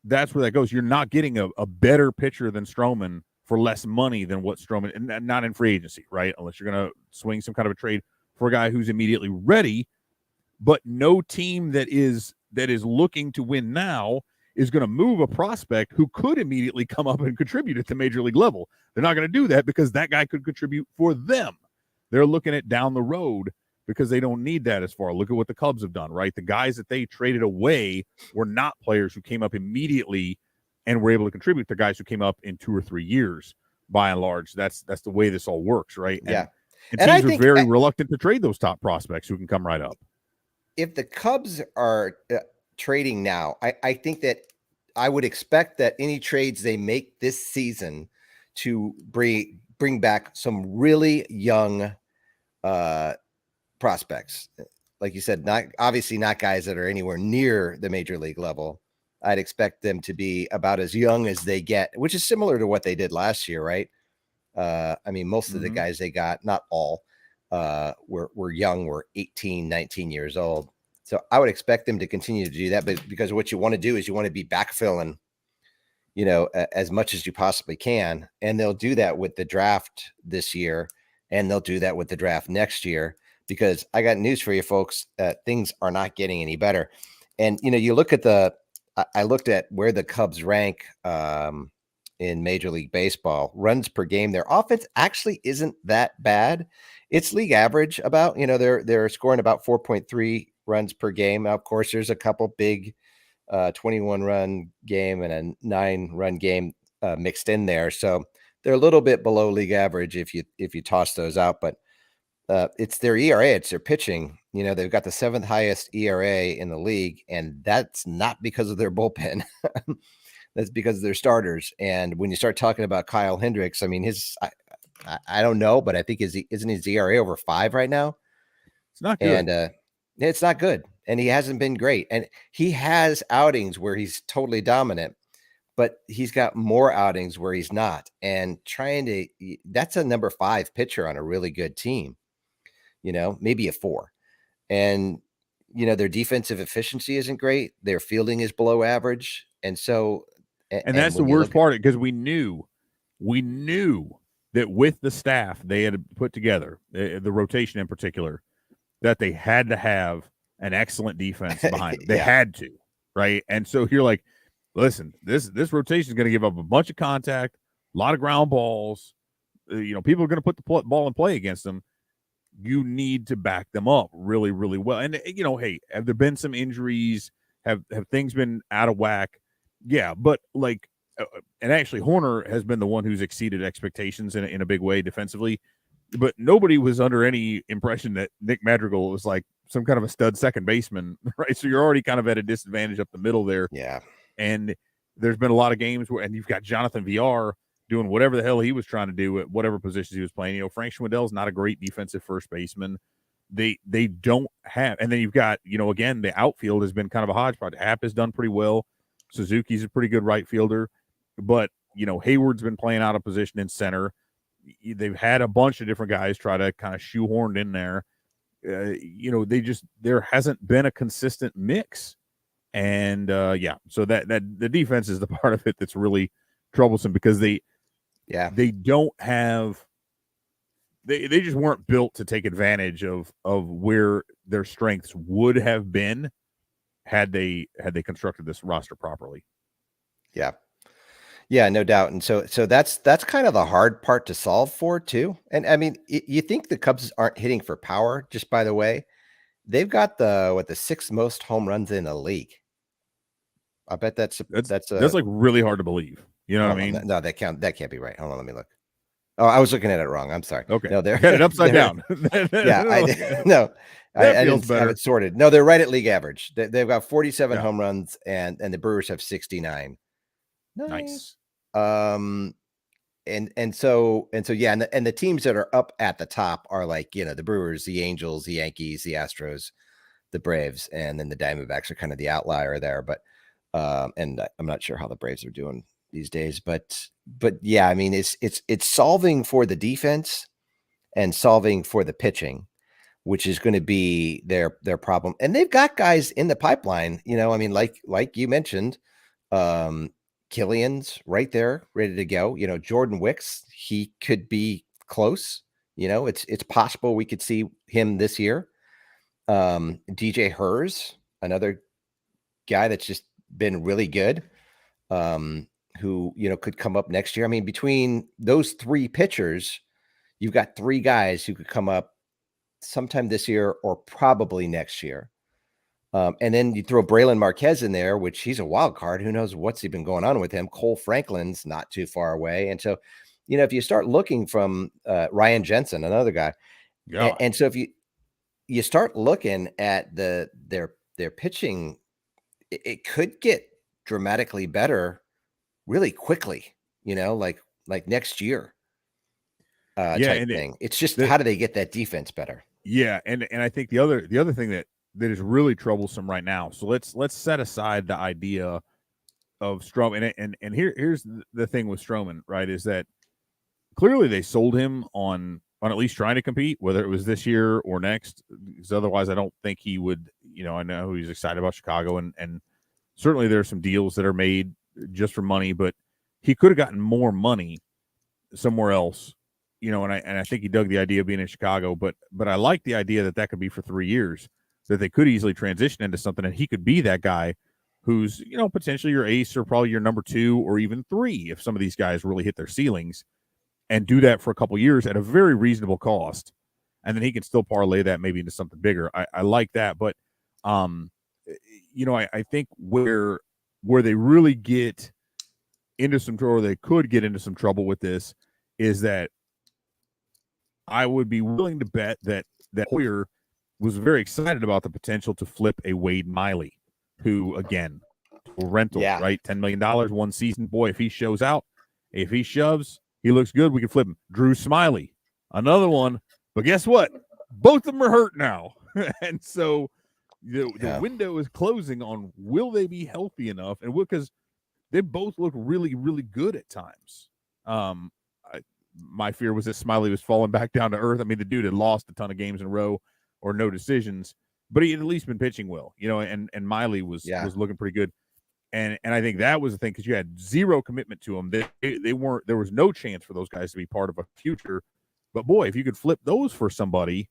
where that goes. You're not getting a better pitcher than Stroman for less money than what Stroman, and not in free agency, right? Unless you're going to swing some kind of a trade for a guy who's immediately ready. But no team that is looking to win now is going to move a prospect who could immediately come up and contribute at the major league level. They're not going to do that because that guy could contribute for them. They're looking at down the road because they don't need that as far. Look at what the Cubs have done, right? The guys that they traded away were not players who came up immediately and were able to contribute. The guys who came up in 2 or 3 years, by and large. That's the way this all works, right? Yeah. And teams are very reluctant to trade those top prospects who can come right up. If the Cubs are trading now, I think that I would expect that any trades they make this season to bring back some really young prospects. Like you said, not guys that are anywhere near the major league level. I'd expect them to be about as young as they get, which is similar to what they did last year, right? I mean, most of the guys they got, not all, were young, were 18, 19 years old. So I would expect them to continue to do that, but because what you want to do is you want to be backfilling, as much as you possibly can. And they'll do that with the draft this year, and they'll do that with the draft next year, because I got news for you folks. Things are not getting any better. And, you look at I looked at where the Cubs rank in Major League Baseball, runs per game. Their offense actually isn't that bad. It's league average about, they're scoring about 4.3 runs per game. Now, of course, there's a couple big 21-run game and a 9-run game mixed in there. So they're a little bit below league average if you toss those out, but it's their ERA, it's their pitching. They've got the 7th highest ERA in the league, and that's not because of their bullpen. That's because of their starters. And when you start talking about Kyle Hendricks, I mean, I don't know, but I think isn't his ERA over 5 right now? It's not good. And it's not good. And he hasn't been great. And he has outings where he's totally dominant, but he's got more outings where he's not. And that's a number 5 pitcher on a really good team, maybe a 4. And, their defensive efficiency isn't great. Their fielding is below average. And so, and that's the worst part, because we knew that with the staff they had put together, the rotation in particular, that they had to have an excellent defense behind them. They had to, right? And so you're like, listen, this rotation is going to give up a bunch of contact, a lot of ground balls. People are going to put the ball in play against them. You need to back them up really, really well. And, hey, have there been some injuries? Have things been out of whack? Yeah, but and actually Horner has been the one who's exceeded expectations in a big way defensively. But nobody was under any impression that Nick Madrigal was like some kind of a stud second baseman, right? So you're already kind of at a disadvantage up the middle there. Yeah. And there's been a lot of games and you've got Jonathan VR doing whatever the hell he was trying to do at whatever positions he was playing. Frank Schwindel's not a great defensive first baseman. They don't have, and then you've got, again, the outfield has been kind of a hodgepodge. Happ has done pretty well. Suzuki's a pretty good right fielder, but Hayward's been playing out of position in center. They've had a bunch of different guys try to kind of shoehorned in there. There hasn't been a consistent mix. And so that the defense is the part of it that's really troublesome, because they don't have, they just weren't built to take advantage of where their strengths would have been had they constructed this roster properly. Yeah. Yeah, no doubt. And so that's kind of the hard part to solve for too. And I mean, you think the Cubs aren't hitting for power, just by the way. They've got the 6th most home runs in the league. I bet that's like really hard to believe. You know what I mean? No, that can't be right. Hold on, let me look. Oh, I was looking at it wrong. I'm sorry. Okay. No, they're got it upside down. Yeah, I didn't have it sorted. No, they're right at league average. They've got 47 home runs, and the Brewers have 69. Nice. yeah, and the teams that are up at the top are like, the Brewers, the Angels, the Yankees, the Astros, the Braves, and then the Diamondbacks are kind of the outlier there. But and I'm not sure how the Braves are doing these days, but yeah, I mean, it's solving for the defense and solving for the pitching, which is going to be their problem. And they've got guys in the pipeline, I mean, like you mentioned, Killian's right there, ready to go. Jordan Wicks, he could be close. It's possible we could see him this year. DJ Hers, another guy that's just been really good, who could come up next year. I mean, between those three pitchers, you've got three guys who could come up sometime this year or probably next year. And then you throw Braylon Marquez in there, which he's a wild card. Who knows what's even going on with him? Cole Franklin's not too far away. And so, if you start looking from Ryan Jensen, another guy, and so if you start looking at their pitching, it could get dramatically better really quickly, like next year. Type thing. It's just how do they get that defense better? Yeah, and I think the other thing that is really troublesome right now. So let's set aside the idea of Stroman, and here's the thing with Stroman, right? Is that clearly they sold him on at least trying to compete, whether it was this year or next. Because otherwise, I don't think he would. I know he's excited about Chicago, and certainly there are some deals that are made just for money, but he could have gotten more money somewhere else. And I think he dug the idea of being in Chicago, but I like the idea that could be for 3 years, that they could easily transition into something, and he could be that guy who's, potentially your ace or probably your number 2 or even 3 if some of these guys really hit their ceilings, and do that for a couple years at a very reasonable cost, and then he can still parlay that maybe into something bigger. I like that, but I think where they really get into some trouble, or they could get into some trouble with this, is that I would be willing to bet that Hoyer was very excited about the potential to flip a Wade Miley, who, again, rental, right? $10 million, one season. Boy, if he shows out, if he shoves, he looks good, we can flip him. Drew Smiley, another one. But guess what? Both of them are hurt now. And so the window is closing on will they be healthy enough, and because they both look really, really good at times. My fear was that Smiley was falling back down to earth. I mean, the dude had lost a ton of games in a row or no decisions, but he had at least been pitching well, and Miley was looking pretty good. And I think that was the thing, because you had zero commitment to them. They weren't, there was no chance for those guys to be part of a future. But boy, if you could flip those for somebody,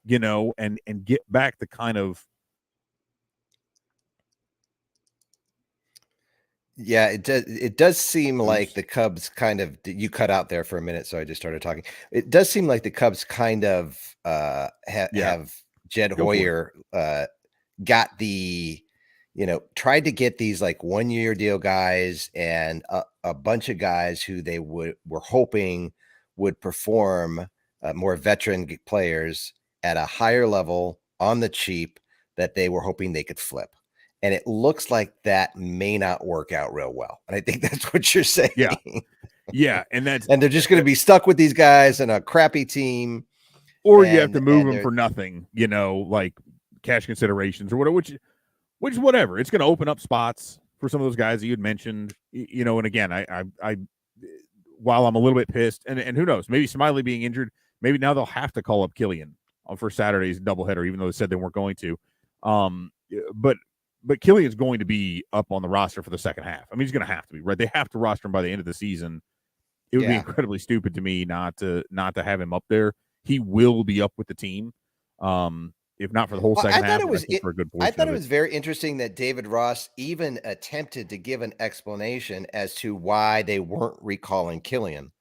and get back the kind of. Yeah, it does seem like the Cubs kind of, you cut out there for a minute, so I just started talking. It does seem like the Cubs kind of have Jed Hoyer got the, tried to get these like 1-year deal guys and a bunch of guys who they were hoping would perform, more veteran players at a higher level on the cheap, that they were hoping they could flip. And it looks like that may not work out real well. And I think that's what you're saying. Yeah. And they're just going to be stuck with these guys and a crappy team. Or you have to move them for nothing, like cash considerations or whatever, which whatever. It's going to open up spots for some of those guys that you had mentioned, and again, I while I'm a little bit pissed, and who knows, maybe Smiley being injured, maybe now they'll have to call up Killian for Saturday's doubleheader, even though they said they weren't going to. But Killian's going to be up on the roster for the second half. I mean, he's going to have to be, right? They have to roster him by the end of the season. It would be incredibly stupid to me not to have him up there. He will be up with the team, if not for the whole second half. For a good portion. I thought it was very interesting that David Ross even attempted to give an explanation as to why they weren't recalling Killian,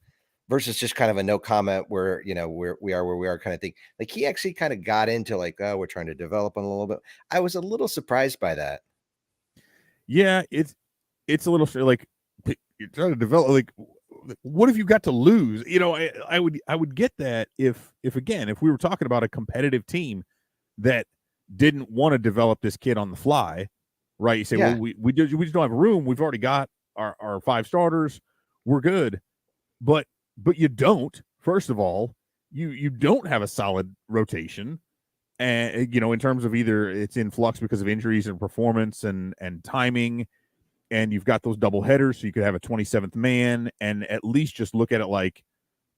versus just kind of a no comment where, we are where we are kind of thing. Like, he actually kind of got into like, oh, we're trying to develop him a little bit. I was a little surprised by that. Yeah, it's a little like, you're trying to develop, like, what have you got to lose? I would get that if again, if we were talking about a competitive team that didn't want to develop this kid on the fly, right? You say, well, we just don't have room. We've already got our 5 starters. We're good. but you don't. First of all, you don't have a solid rotation, and in terms of either it's in flux because of injuries and performance and timing, and you've got those double headers, so you could have a 27th man and at least just look at it like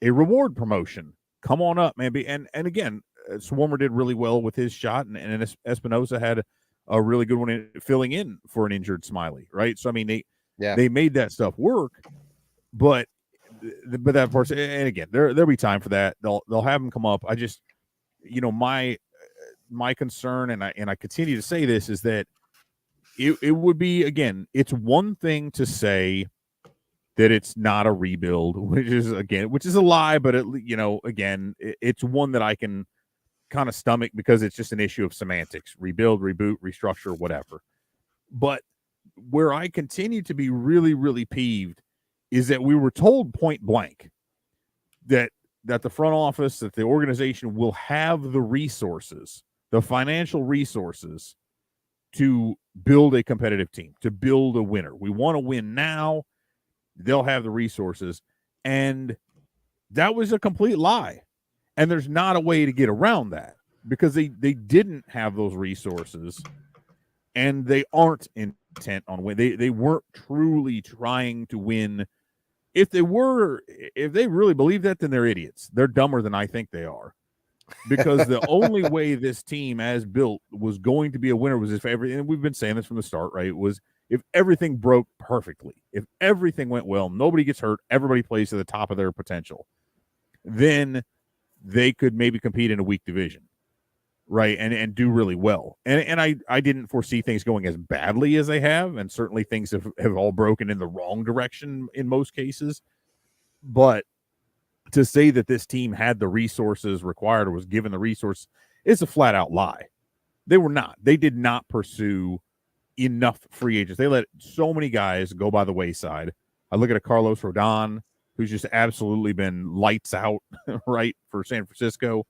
a reward promotion. Come on up, man. And again, Swarmer did really well with his shot, and Espinosa had a really good one filling in for an injured Smiley, right? So I mean, they made that stuff work, but that part, and again, there'll be time for that. They'll have them come up. I just, my concern, and I continue to say this, is that it would be, again, it's one thing to say that it's not a rebuild, which is a lie, but again, it's one that I can kind of stomach because it's just an issue of semantics: rebuild, reboot, restructure, whatever. But where I continue to be really, really peeved is that we were told point blank that the front office, that the organization will have the resources, the financial resources, to build a competitive team, to build a winner. We want to win now. They'll have the resources. And that was a complete lie. And there's not a way to get around that, because they didn't have those resources, and they aren't intent on win. They weren't truly trying to win. If they really believe that, then they're idiots. They're dumber than I think they are. Because the only way this team, as built, was going to be a winner was if everything, and we've been saying this from the start, right, was if everything broke perfectly, if everything went well, nobody gets hurt, everybody plays to the top of their potential, then they could maybe compete in a weak division, right, and do really well. And I didn't foresee things going as badly as they have, and certainly things have all broken in the wrong direction in most cases. But to say that this team had the resources required or was given the resource is a flat out lie. They were not. They did not pursue enough free agents. They let so many guys go by the wayside. I look at a Carlos Rodon, who's just absolutely been lights out, right, for San Francisco.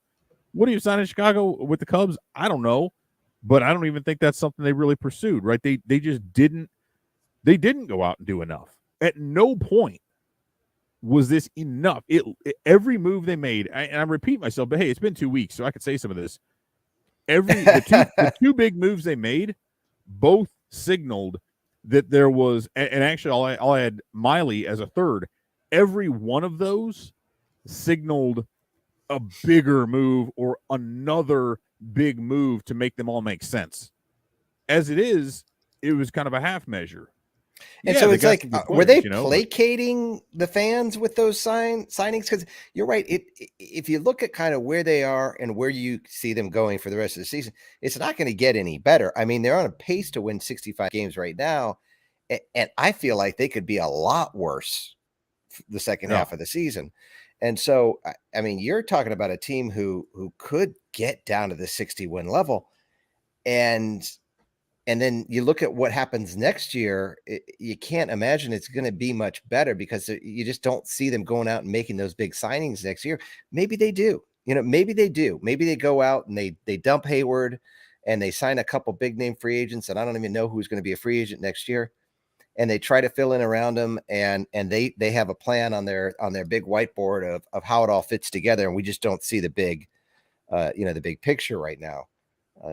What do you sign in Chicago with the Cubs? I don't know, but I don't even think that's something they really pursued, right? They just didn't. They didn't go out and do enough. At no point was this enough. Every move they made, and I repeat myself, but hey, it's been 2 weeks, so I could say some of this. The two big moves they made both signaled that there was, and actually I'll add Miley as a third. Every one of those signaled a bigger move or another big move to make them all make sense. As it is, it was kind of a half measure. And so it's like, were they placating the fans with those signings? Because you're right. If you look at kind of where they are and where you see them going for the rest of the season, it's not going to get any better. I mean, they're on a pace to win 65 games right now, and I feel like they could be a lot worse the second half of the season. And so, I mean, you're talking about a team who could get down to the 60-win level, and then you look at what happens next year, you can't imagine it's going to be much better, because you just don't see them going out and making those big signings next year. Maybe they do. Maybe they do. Maybe they go out and they dump Hayward and they sign a couple big name free agents, and I don't even know who's going to be a free agent next year. And they try to fill in around them, and they have a plan on their big whiteboard of how it all fits together, and we just don't see the big picture right now.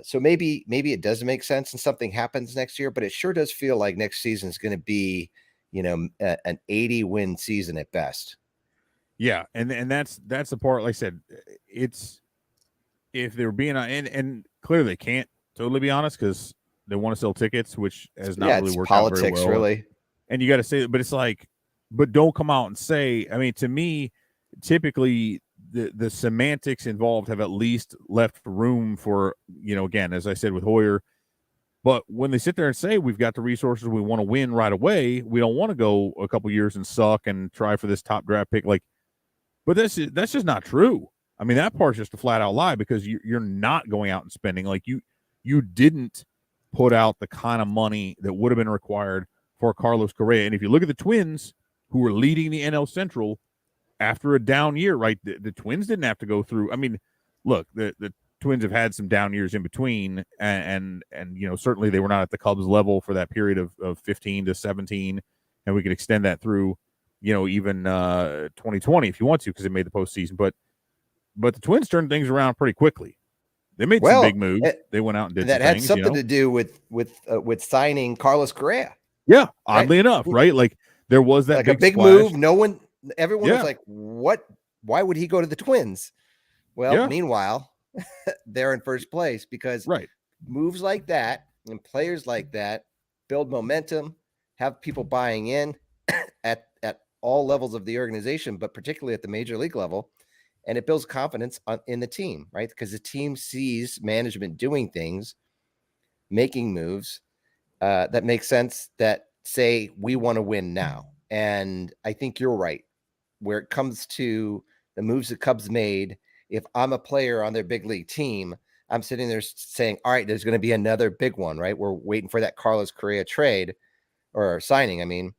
So maybe it does make sense and something happens next year, but it sure does feel like next season is going to be, an 80-win season at best. Yeah, and that's the part. Like I said, it's, if they're being and clearly they can't totally be honest, because they want to sell tickets, which has not really worked out very well. Really. And you got to say, but it's like, but don't come out and say. I mean, to me, typically the semantics involved have at least left room for, again, as I said with Hoyer. But when they sit there and say, we've got the resources, we want to win right away, we don't want to go a couple years and suck and try for this top draft pick. But that's just not true. I mean, that part's just a flat out lie, because you're not going out and spending. Like you didn't put out the kind of money that would have been required for Carlos Correa. And if you look at the Twins, who were leading the NL Central after a down year, right? The Twins didn't have to go through. I mean, look, the Twins have had some down years in between, and certainly they were not at the Cubs level for that period of 15 to 17, and we could extend that through. even 2020 if you want to, because they made the postseason. But the Twins turned things around pretty quickly. They made some big moves. They went out and did that some had things, something to do with signing Carlos Correa. Yeah, oddly enough, right? Like there was that like big move. Everyone was like, "What? Why would he go to the Twins?" Well, meanwhile, they're in first place because moves like that and players like that build momentum, have people buying in at all levels of the organization, but particularly at the major league level. And it builds confidence in the team, right? Because the team sees management doing things, making moves that make sense, that say, we want to win now. And I think you're right. Where it comes to the moves the Cubs made, if I'm a player on their big league team, I'm sitting there saying, all right, there's going to be another big one, right? We're waiting for that Carlos Correa trade or signing, I mean.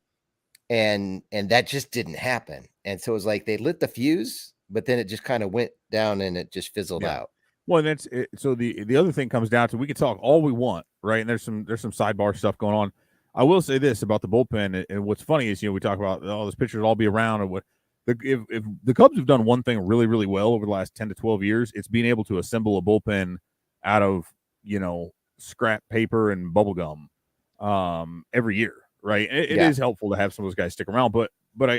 And that just didn't happen. And so it was like they lit the fuse, but then it just kind of went down and it just fizzled out. Well, and that's it. So the other thing comes down to, we can talk all we want, right? And there's some sidebar stuff going on. I will say this about the bullpen, and what's funny is, we talk about all those pitchers all be around, or what. If the Cubs have done one thing really, really well over the last 10 to 12 years, it's being able to assemble a bullpen out of scrap paper and bubble gum every year, right? It is helpful to have some of those guys stick around, but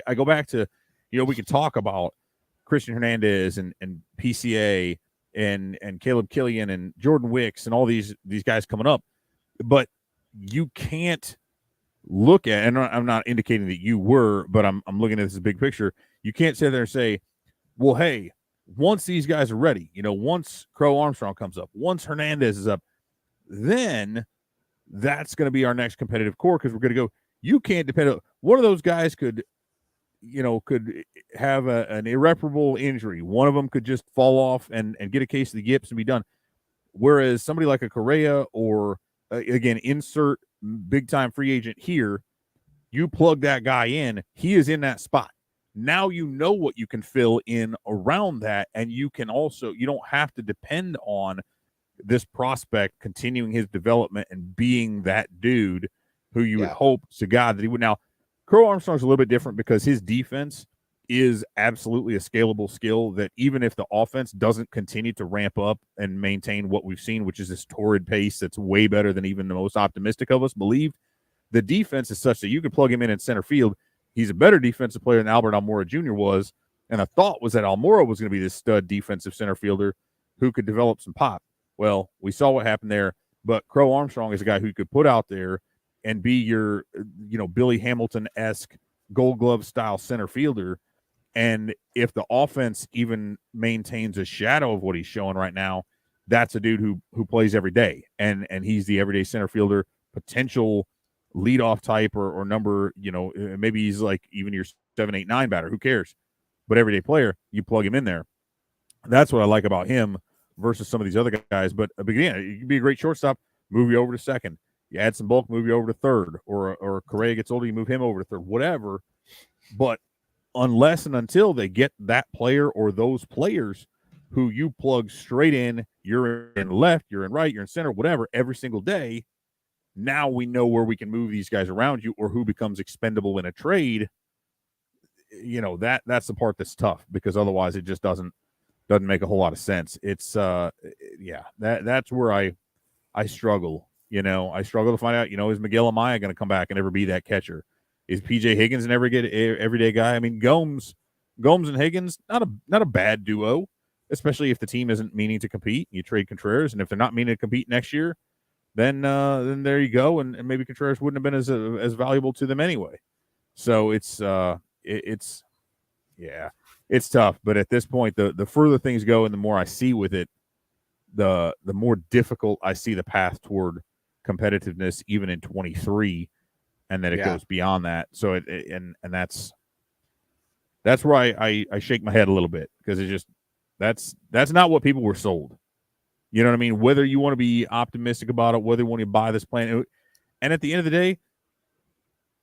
I go back to, we can talk about Christian Hernandez and PCA and Caleb Killian and Jordan Wicks and all these guys coming up, but you can't look at, and I'm not indicating that you were, but I'm looking at this big picture. You can't sit there and say, well, hey, once these guys are ready, once Crow Armstrong comes up, once Hernandez is up, then that's going to be our next competitive core, because we're going to go. You can't depend on one of those guys. Could have an irreparable injury. One of them could just fall off and get a case of the yips and be done. Whereas somebody like a Correa or again, insert big time free agent here, you plug that guy in, he is in that spot. Now you know what you can fill in around that, and you can also, you don't have to depend on this prospect continuing his development and being that dude who you would hope to God that he would. Now, Crow Armstrong's a little bit different because his defense is absolutely a scalable skill that even if the offense doesn't continue to ramp up and maintain what we've seen, which is this torrid pace that's way better than even the most optimistic of us believed, the defense is such that you could plug him in center field. He's a better defensive player than Albert Almora Jr. was, and the thought was that Almora was going to be this stud defensive center fielder who could develop some pop. Well, we saw what happened there, but Crow Armstrong is a guy who could put out there and be your, Billy Hamilton-esque Gold Glove style center fielder. And if the offense even maintains a shadow of what he's showing right now, that's a dude who plays every day, and he's the everyday center fielder, potential leadoff type or number, maybe he's like even your 7, 8, 9 batter. Who cares? But everyday player, you plug him in there. That's what I like about him versus some of these other guys. But again, you can be a great shortstop, move you over to second. You add some bulk, move you over to third, or Correa gets older, you move him over to third, whatever. But unless and until they get that player or those players who you plug straight in, you're in left, you're in right, you're in center, whatever, every single day, now we know where we can move these guys around you or who becomes expendable in a trade. That's the part that's tough, because otherwise it just doesn't make a whole lot of sense. It's that's where I struggle. I struggle to find out, is Miguel Amaya going to come back and ever be that catcher? Is PJ Higgins an everyday guy? I mean, Gomes and Higgins, not a bad duo, especially if the team isn't meaning to compete. You trade Contreras, and if they're not meaning to compete next year, then there you go, and maybe Contreras wouldn't have been as valuable to them anyway. So it's tough. But at this point, the further things go and the more I see with it, the more difficult I see the path toward competitiveness, even in 23, and then it goes beyond that. So that's where I shake my head a little bit, because it's just that's not what people were sold. You know what I mean? Whether you want to be optimistic about it, whether you want to buy this plan, and at the end of the day,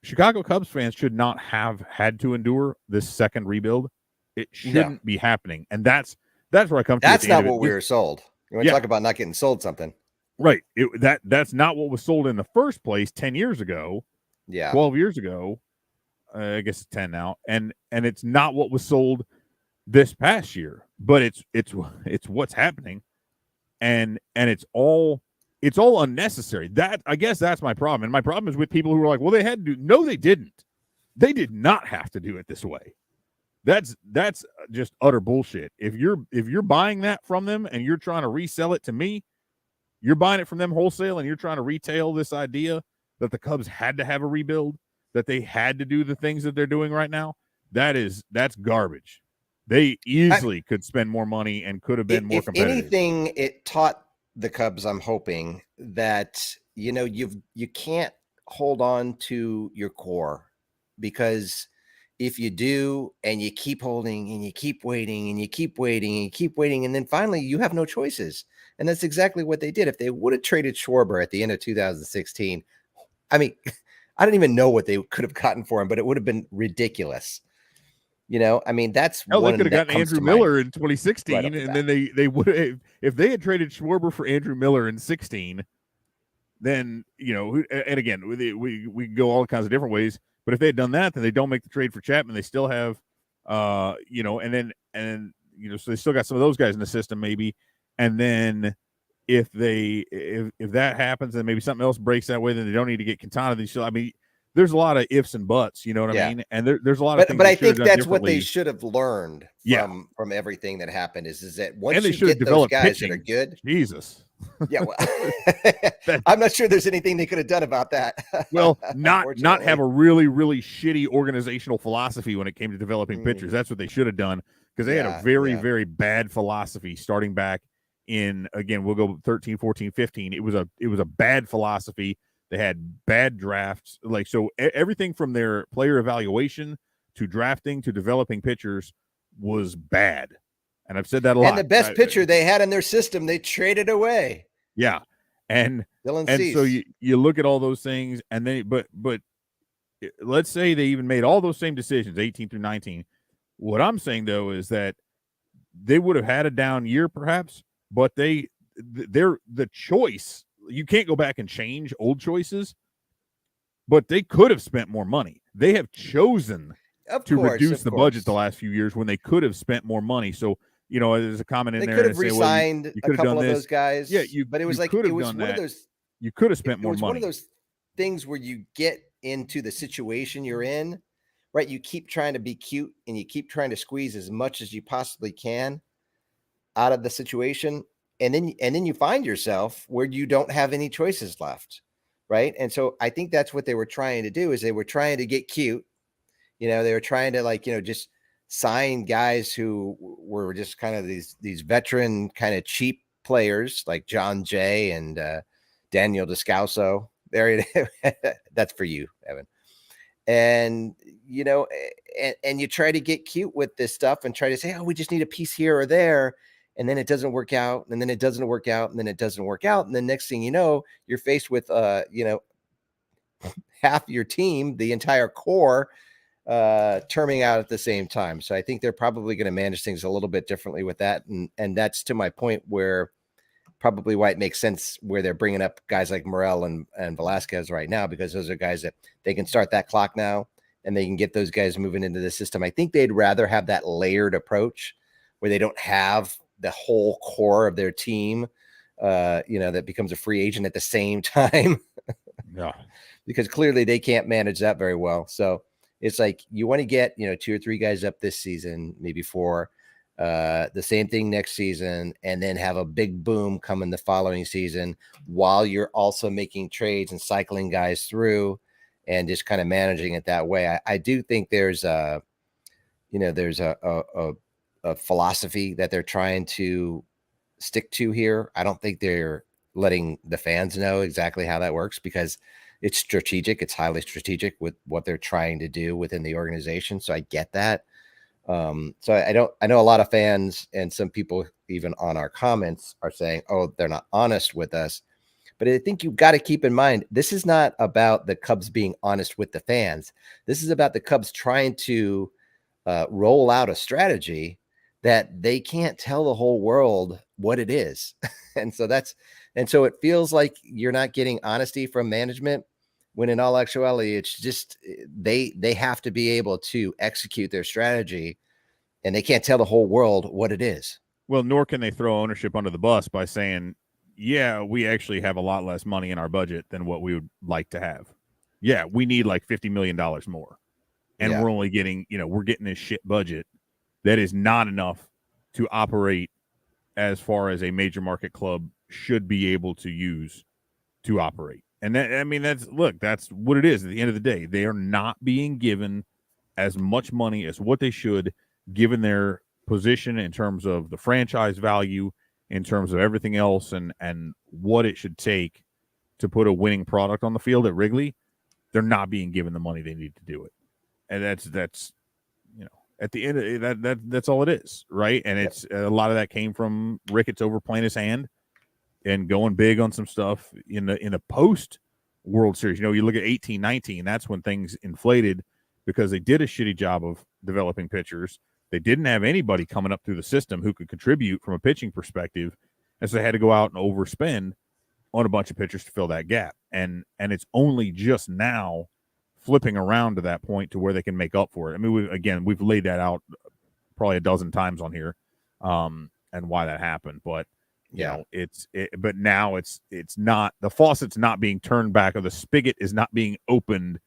Chicago Cubs fans should not have had to endure this second rebuild. It shouldn't be happening, and that's where I come to. That's not what we were sold. You want to talk about not getting sold something, right? That's not what was sold in the first place 10 years ago, 12 years ago. I guess it's 10 now, and it's not what was sold this past year, but it's what's happening, and it's all unnecessary. That, I guess, that's my problem, and my problem is with people who are like, well, they had to do. No, they didn't. They did not have to do it this way. That's just utter bullshit. If you're buying that from them and you're trying to resell it to me, you're buying it from them wholesale and you're trying to retail this idea that the Cubs had to have a rebuild, that they had to do the things that they're doing right now. That's garbage. They easily could spend more money and could have been more competitive. If anything, it taught the Cubs, I'm hoping, that you can't hold on to your core, because if you do and you keep holding and you keep waiting and you keep waiting and you keep waiting, and then finally you have no choices. And that's exactly what they did. If they would have traded Schwarber at the end of 2016, I mean, I don't even know what they could have gotten for him, but it would have been ridiculous. I mean, that's they could have gotten Andrew Miller in 2016, right, and then they would have, if they had traded Schwarber for Andrew Miller in 16, then and again, we go all kinds of different ways. But if they had done that, then they don't make the trade for Chapman. They still have, so they still got some of those guys in the system, maybe. And then if that happens, then maybe something else breaks that way. Then they don't need to get Quintana. I mean, there's a lot of ifs and buts. You know what I mean? And there's a lot of things. But I think that's what they should have learned from everything that happened. Is that once you get those guys pitching, that are good, Jesus. Yeah, well, I'm not sure there's anything they could have done about that. Well, not have a really, really shitty organizational philosophy when it came to developing pitchers. That's what they should have done, because they had a very, very bad philosophy starting back in, again, we'll go 13, 14, 15. It was a bad philosophy. They had bad drafts. So everything from their player evaluation to drafting to developing pitchers was bad. And I've said that a lot. And the best pitcher they had in their system, they traded away. Yeah. And so you look at all those things, and then but let's say they even made all those same decisions, 18 through 19. What I'm saying, though, is that they would have had a down year perhaps, but they're the choice. You can't go back and change old choices, but they could have spent more money. They have chosen to reduce the budget the last few years when they could have spent more money. So, there's a comment in there. They could have re-signed a couple of those guys. Yeah, but it was like, it was one of those. You could have spent more money. It was one of those things where you get into the situation you're in, right? You keep trying to be cute and you keep trying to squeeze as much as you possibly can out of the situation. And then you find yourself where you don't have any choices left, right? And so I think that's what they were trying to do, is they were trying to get cute. They were trying to just sign guys who were just kind of these veteran kind of cheap players like John Jay and Daniel Descalso. There, that's for you, Evan. And and you try to get cute with this stuff and try to say, oh, we just need a piece here or there. And then it doesn't work out, and then it doesn't work out, and then it doesn't work out. And then next thing you know, you're faced with, half your team, the entire core, terming out at the same time. So I think they're probably going to manage things a little bit differently with that. And that's to my point where probably why it makes sense where they're bringing up guys like Morel and Velasquez right now, because those are guys that they can start that clock now and they can get those guys moving into the system. I think they'd rather have that layered approach where they don't have the whole core of their team, that becomes a free agent at the same time. Yeah. Because clearly they can't manage that very well. So it's like, you want to get, 2 or 3 guys up this season, maybe 4, the same thing next season, and then have a big boom coming the following season while you're also making trades and cycling guys through and just kind of managing it that way. I do think there's a philosophy that they're trying to stick to here. I don't think they're letting the fans know exactly how that works, because it's strategic. It's highly strategic with what they're trying to do within the organization. So I get that. So I know a lot of fans and some people even on our comments are saying, oh, they're not honest with us. But I think you've got to keep in mind, this is not about the Cubs being honest with the fans. This is about the Cubs trying to roll out a strategy that they can't tell the whole world what it is. And so it feels like you're not getting honesty from management, when in all actuality, it's just they have to be able to execute their strategy, and they can't tell the whole world what it is. Well, nor can they throw ownership under the bus by saying, yeah, we actually have a lot less money in our budget than what we would like to have. Yeah, we need like $50 million more. And we're only getting, we're getting this shit budget that is not enough to operate as far as a major market club should be able to use to operate. And that's what it is at the end of the day. They are not being given as much money as what they should, given their position in terms of the franchise value, in terms of everything else, and what it should take to put a winning product on the field at Wrigley. They're not being given the money they need to do it. And that's at the end of that's all it is, right? And it's a lot of that came from Ricketts overplaying his hand and going big on some stuff in the post World Series. You look at 18-19, that's when things inflated because they did a shitty job of developing pitchers. They didn't have anybody coming up through the system who could contribute from a pitching perspective, and so they had to go out and overspend on a bunch of pitchers to fill that gap. And it's only just now flipping around to that point to where they can make up for it. I mean, we've laid that out probably a dozen times on here, and why that happened. But but now it's not, the faucet's not being turned back, or the spigot is not being opened.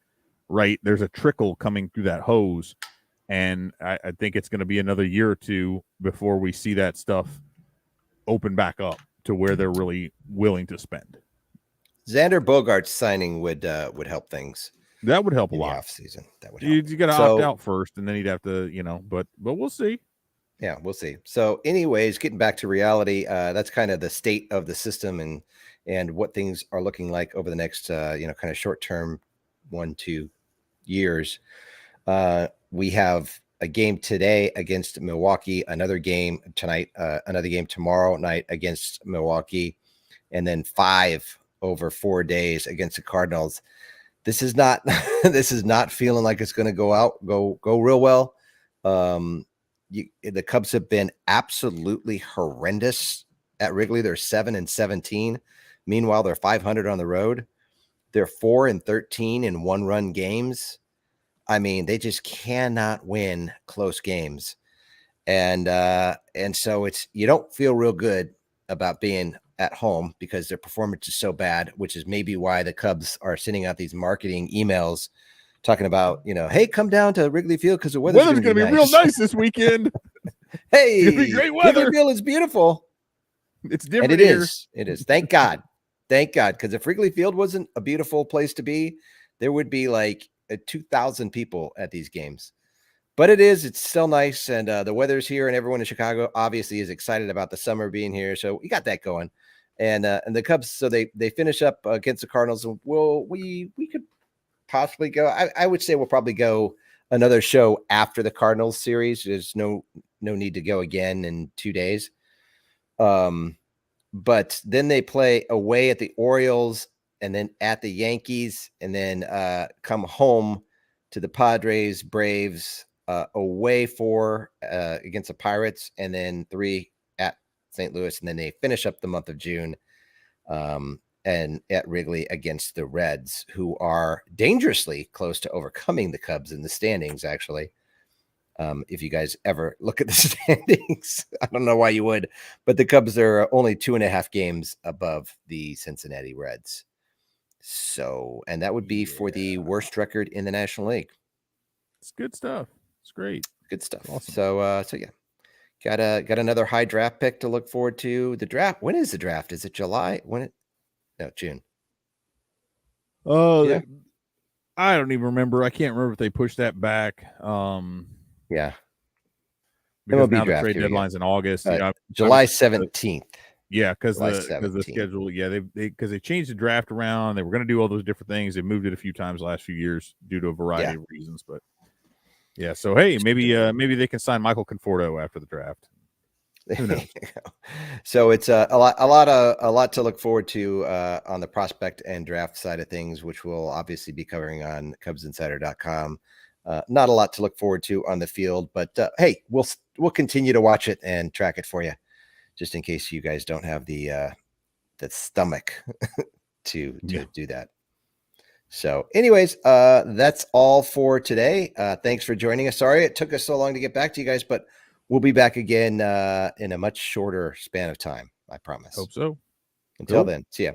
Right, there's a trickle coming through that hose, and I think it's going to be another year or two before we see that stuff open back up to where they're really willing to spend. Xander Bogaerts signing would help things. That would help a lot. Off season, that would help. You got to opt out first, and then he'd have to, but we'll see. Yeah, we'll see. So, anyways, getting back to reality, that's kind of the state of the system and what things are looking like over the next, kind of short term, 1-2 years. We have a game today against Milwaukee, another game tonight, another game tomorrow night against Milwaukee, and then 5 over 4 days against the Cardinals. This is not feeling like it's going to go real well. The Cubs have been absolutely horrendous at Wrigley. They're 7-17. Meanwhile, they're 500 on the road. They're 4-13 in one-run games. I mean, they just cannot win close games. And so you don't feel real good about being at home because their performance is so bad, which is maybe why the Cubs are sending out these marketing emails talking about, hey, come down to Wrigley Field because the weather's going to be real nice this weekend. Hey, it's gonna be great weather. Wrigley Field is beautiful. It's different. And it is. It is. Thank God. Thank God. Because if Wrigley Field wasn't a beautiful place to be, there would be like 2,000 people at these games. But it's still nice. And the weather's here, and everyone in Chicago obviously is excited about the summer being here. So we got that going. And the Cubs, so they finish up against the Cardinals. And we could possibly go. I would say we'll probably go another show after the Cardinals series. There's no need to go again in 2 days. But then they play away at the Orioles and then at the Yankees, and then come home to the Padres, Braves, away 4 against the Pirates, and then 3 at St. Louis. And then they finish up the month of June and at Wrigley against the Reds, who are dangerously close to overcoming the Cubs in the standings, actually. If you guys ever look at the standings, I don't know why you would, but the Cubs are only 2.5 games above the Cincinnati Reds. So, and that would be for the worst record in the National League. It's good stuff. It's great. Good stuff. Awesome. So yeah, got another high draft pick to look forward to. The draft. When is the draft? Is it July? June. Oh, yeah. I don't even remember. I can't remember if they pushed that back. Yeah. Because now the trade deadline's in August. July 17th. Yeah, because the schedule. Yeah, they changed the draft around. They were going to do all those different things. They moved it a few times the last few years due to a variety of reasons. But yeah, so hey, maybe they can sign Michael Conforto after the draft. Who knows? So it's a lot to look forward to on the prospect and draft side of things, which we'll obviously be covering on CubsInsider.com. Not a lot to look forward to on the field, but hey, we'll continue to watch it and track it for you, just in case you guys don't have the stomach to do that. So anyways, that's all for today. Thanks for joining us. Sorry it took us so long to get back to you guys, but we'll be back again in a much shorter span of time. I promise. Hope so. Until Cool. then, see ya.